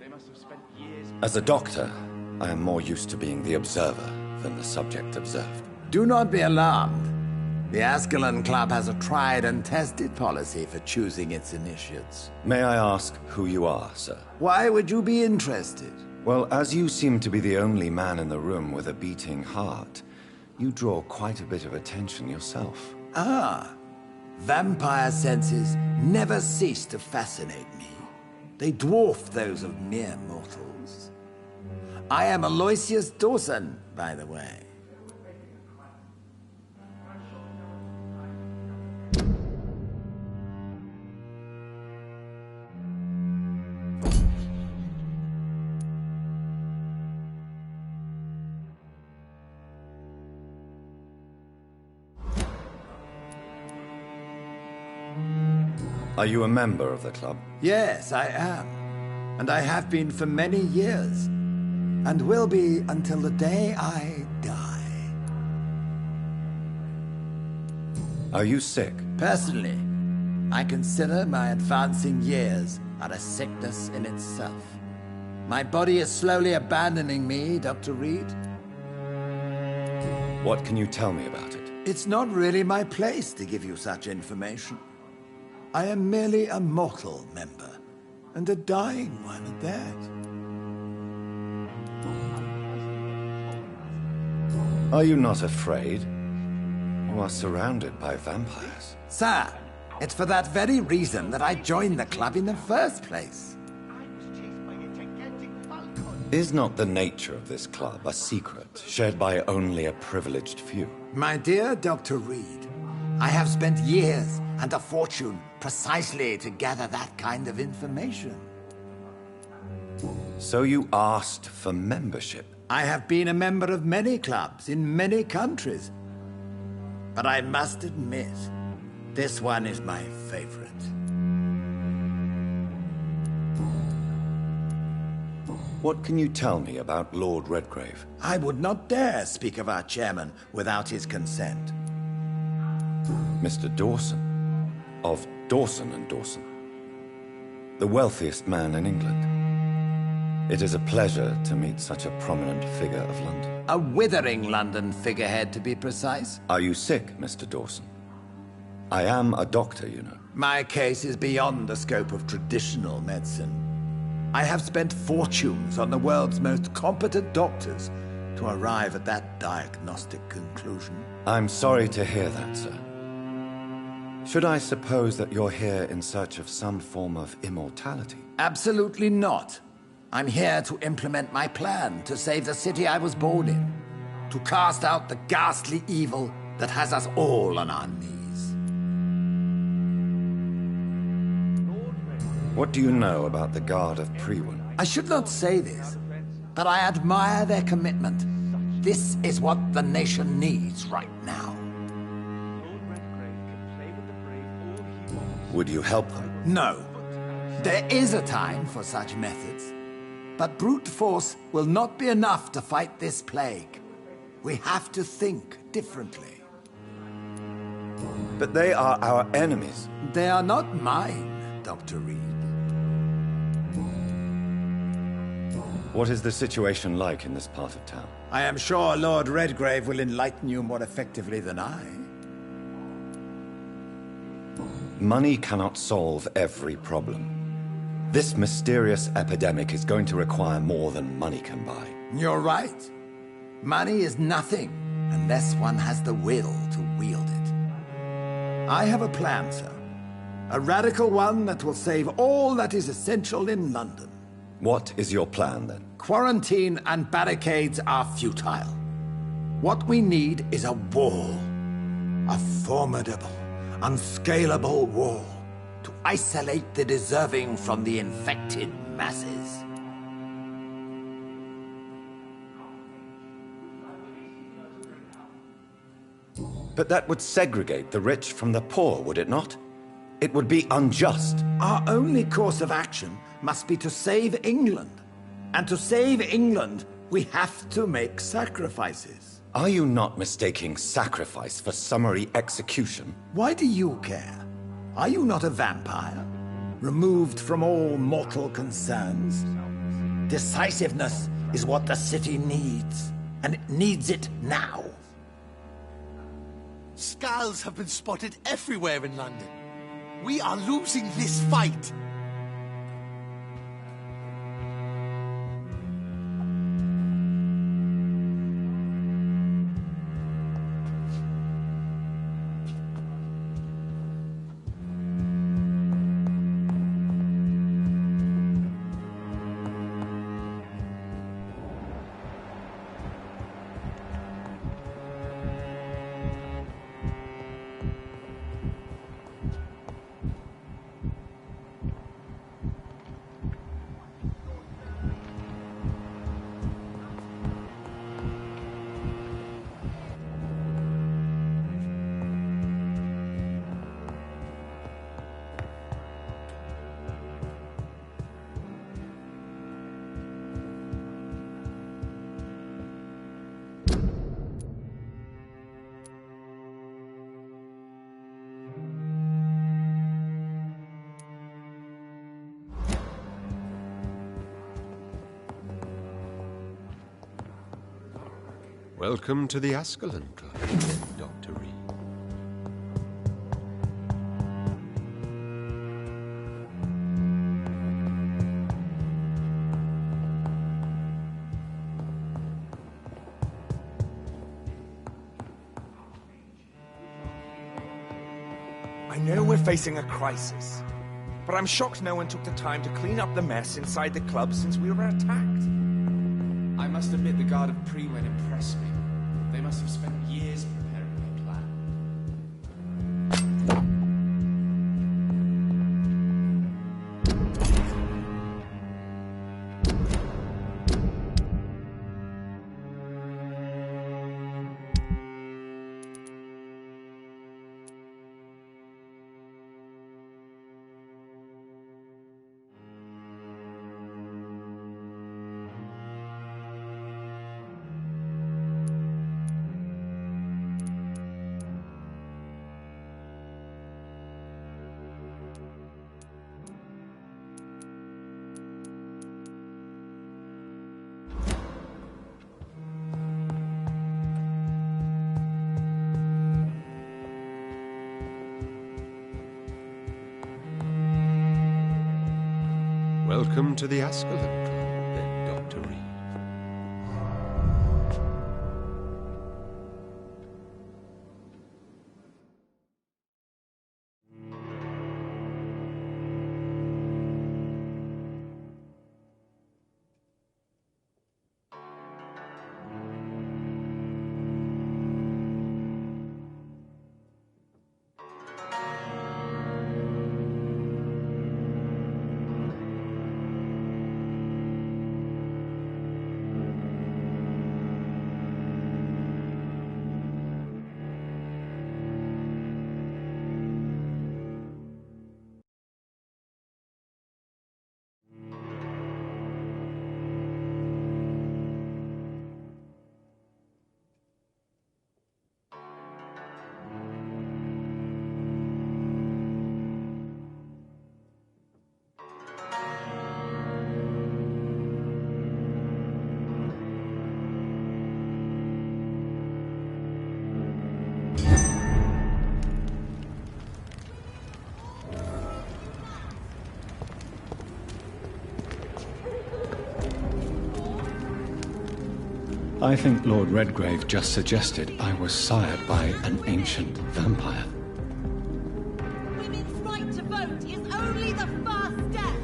As a doctor, I am more used to being the observer than the subject observed. Do not be alarmed. The Ascalon Club has a tried and tested policy for choosing its initiates. May I ask who you are, sir? Why would you be interested? Well, as you seem to be the only man in the room with a beating heart, you draw quite a bit of attention yourself. Ah, vampire senses never cease to fascinate me. They dwarf those of mere mortals. I am Aloysius Dawson, by the way. Are you a member of the club? Yes, I am. And I have been for many years. And will be until the day I die. Are you sick? Personally, I consider my advancing years are a sickness in itself. My body is slowly abandoning me, Dr. Reed. What can you tell me about it? It's not really my place to give you such information. I am merely a mortal member, and a dying one at that. Are you not afraid? You are surrounded by vampires. Sir, it's for that very reason that I joined the club in the first place. Is not the nature of this club a secret, shared by only a privileged few? My dear Dr. Reed, I have spent years and a fortune precisely to gather that kind of information. So you asked for membership? I have been a member of many clubs in many countries. But I must admit, this one is my favorite. What can you tell me about Lord Redgrave? I would not dare speak of our chairman without his consent. Mr. Dawson, of Dawson and Dawson, the wealthiest man in England. It is a pleasure to meet such a prominent figure of London. A withering London figurehead, to be precise. Are you sick, Mr. Dawson? I am a doctor, you know. My case is beyond the scope of traditional medicine. I have spent fortunes on the world's most competent doctors to arrive at that diagnostic conclusion. I'm sorry to hear that, sir. Should I suppose that you're here in search of some form of immortality? Absolutely not. I'm here to implement my plan to save the city I was born in. To cast out the ghastly evil that has us all on our knees. What do you know about the Guard of Priwen? I should not say this, but I admire their commitment. This is what the nation needs right now. Would you help them? No. There is a time for such methods. But brute force will not be enough to fight this plague. We have to think differently. But they are our enemies. They are not mine, Dr. Reed. What is the situation like in this part of town? I am sure Lord Redgrave will enlighten you more effectively than I. Money cannot solve every problem. This mysterious epidemic is going to require more than money can buy. You're right. Money is nothing unless one has the will to wield it. I have a plan, sir. A radical one that will save all that is essential in London. What is your plan, then? Quarantine and barricades are futile. What we need is a wall. A formidable, unscalable wall. To isolate the deserving from the infected masses. But that would segregate the rich from the poor, would it not? It would be unjust. Our only course of action must be to save England. And to save England, we have to make sacrifices. Are you not mistaking sacrifice for summary execution? Why do you care? Are you not a vampire? Removed from all mortal concerns? Decisiveness is what the city needs, and it needs it now. Skulls have been spotted everywhere in London. We are losing this fight. Welcome to the Ascalon Club, Dr. Reed. I know we're facing a crisis, but I'm shocked no one took the time to clean up the mess inside the club since we were attacked. I must admit the Guard of Prewen impressed me. They must have spent years preparing their plan. Welcome to the Ascalon Club, Dr. Reed. I think Lord Redgrave just suggested I was sired by an ancient vampire. Women's right to vote is only the first step.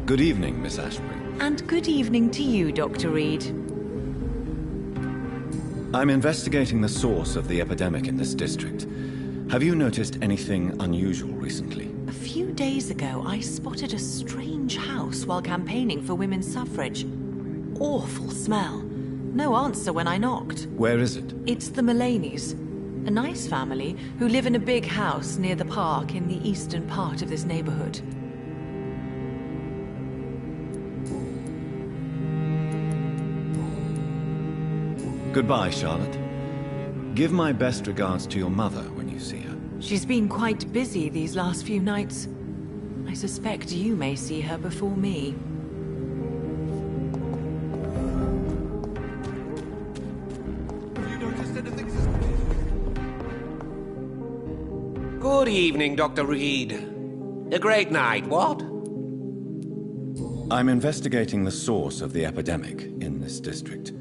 Good evening, Miss Ashbury. And good evening to you, Dr. Reed. I'm investigating the source of the epidemic in this district. Have you noticed anything unusual recently? A few days ago, I spotted a strange house while campaigning for women's suffrage. Awful smell. No answer when I knocked. Where is it? It's the Mullaneys, a nice family who live in a big house near the park in the eastern part of this neighborhood. Goodbye, Charlotte. Give my best regards to your mother when you see her. She's been quite busy these last few nights. I suspect you may see her before me. Good evening, Dr. Reed. A great night, what? I'm investigating the source of the epidemic in this district.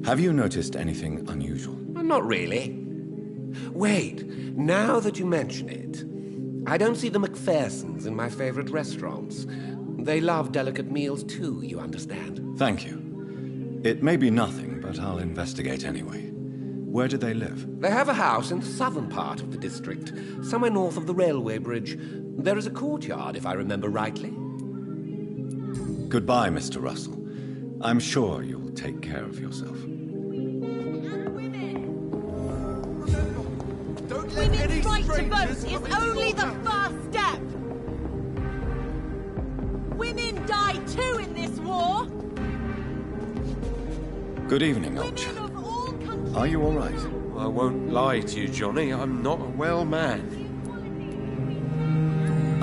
Have you noticed anything unusual? Not really. Wait, now that you mention it, I don't see the McPhersons in my favorite restaurants. They love delicate meals too, you understand. Thank you. It may be nothing, but I'll investigate anyway. Where do they live? They have a house in the southern part of the district, somewhere north of the railway bridge. There is a courtyard, if I remember rightly. Goodbye, Mr. Russell. I'm sure you'll take care of yourself. Women's right to vote is only the first step. Women die too in this war. Good evening, old chap. Are you all right? I won't lie to you, Johnny. I'm not a well man.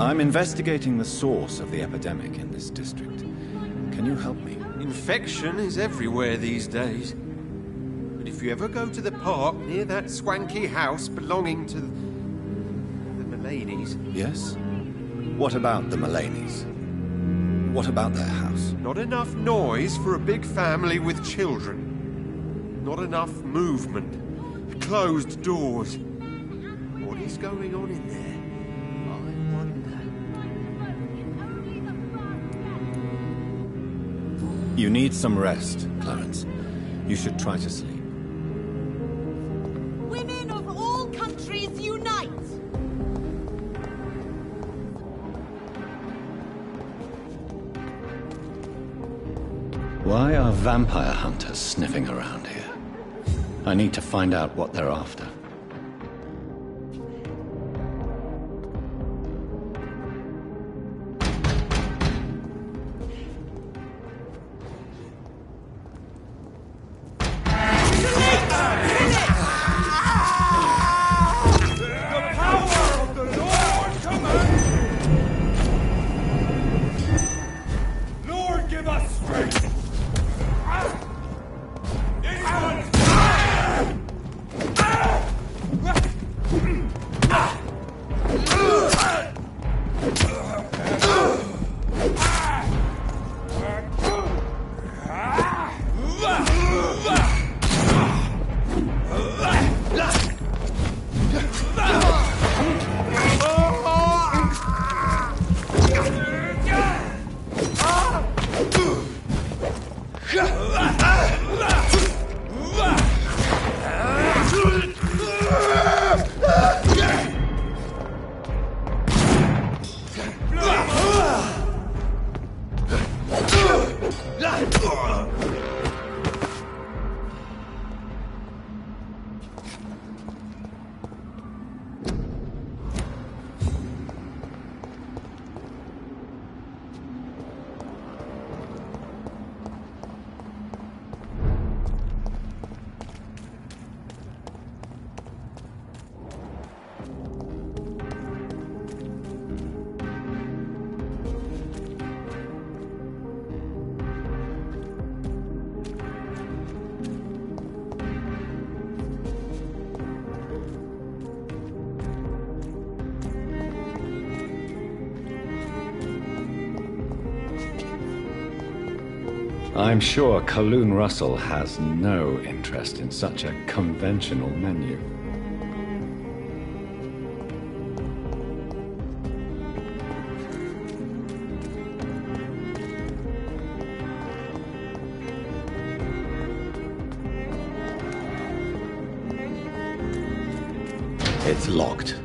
I'm investigating the source of the epidemic in this district. Can you help me? Infection is everywhere these days. But if you ever go to the park near that swanky house belonging to the Mullaneys... Yes? What about the Mullaneys? What about their house? Not enough noise for a big family with children. Not enough movement. Closed doors. What is going on in there? You need some rest, Clarence. You should try to sleep. Women of all countries unite! Why are vampire hunters sniffing around here? I need to find out what they're after. I'm sure Kaloon Russell has no interest in such a conventional menu. It's locked.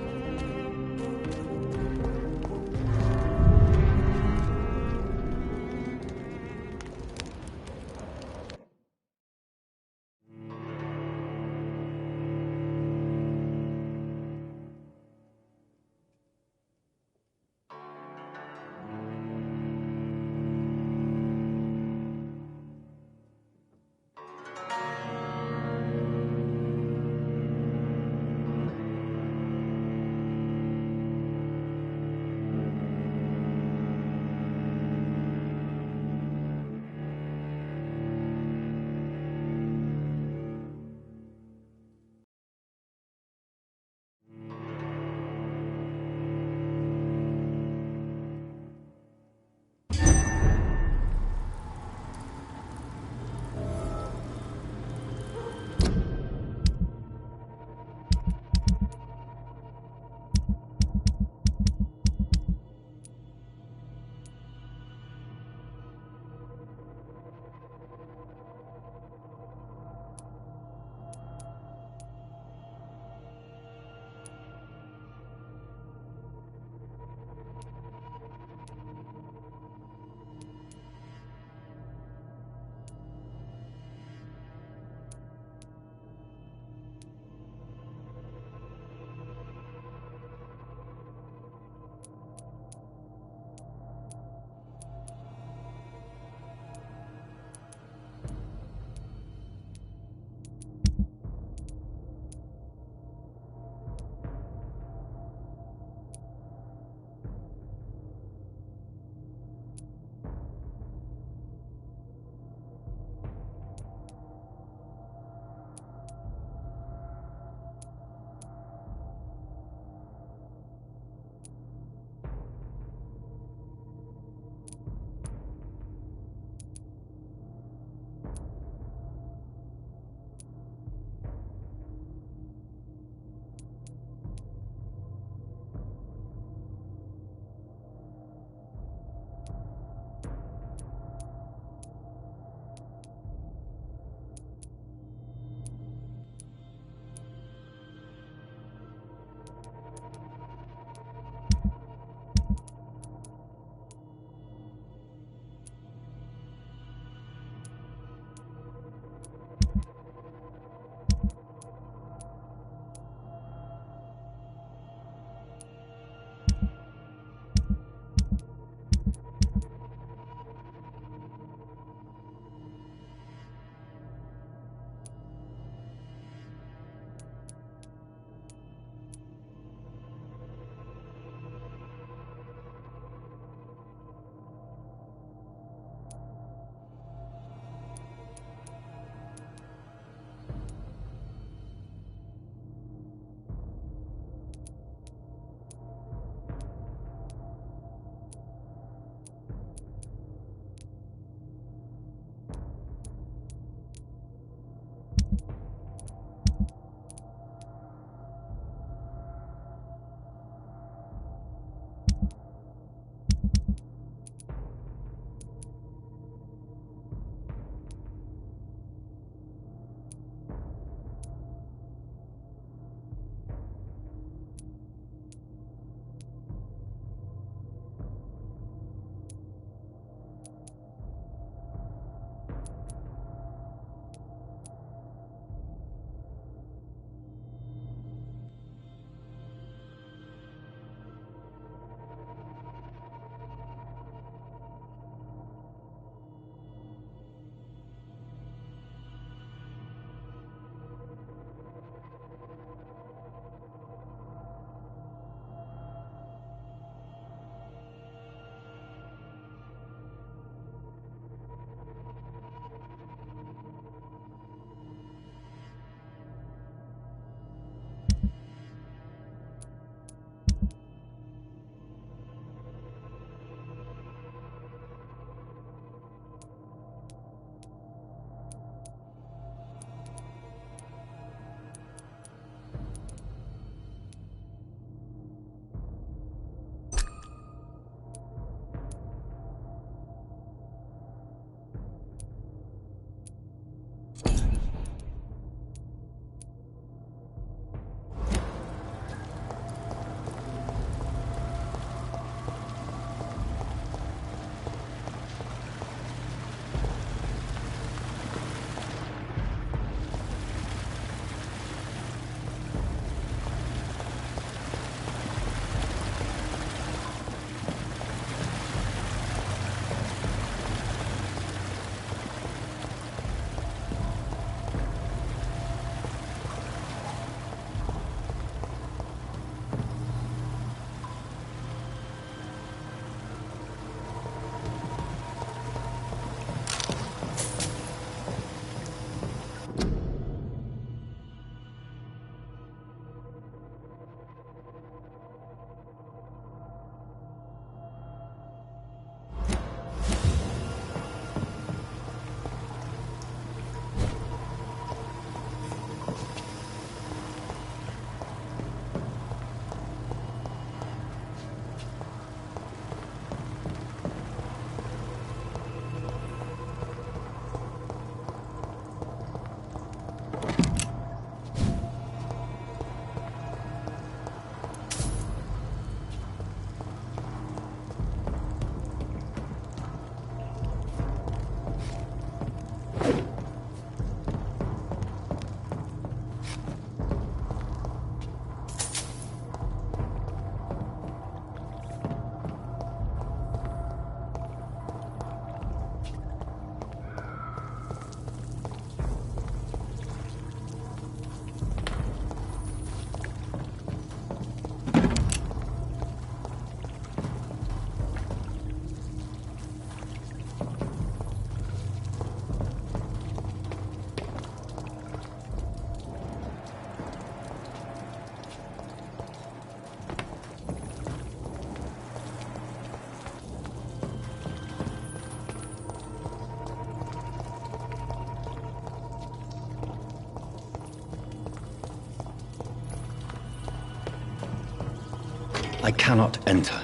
I cannot enter.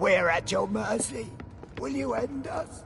We're at your mercy. Will you end us?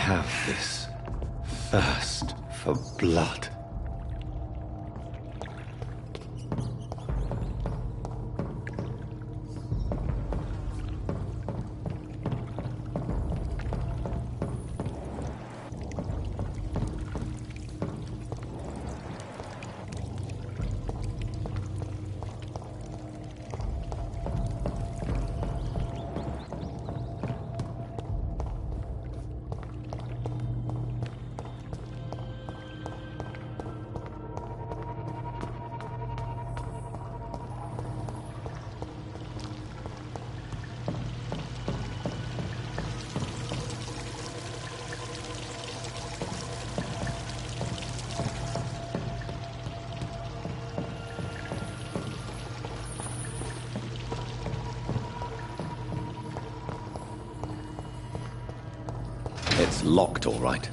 have this thirst for blood. It's locked, all right.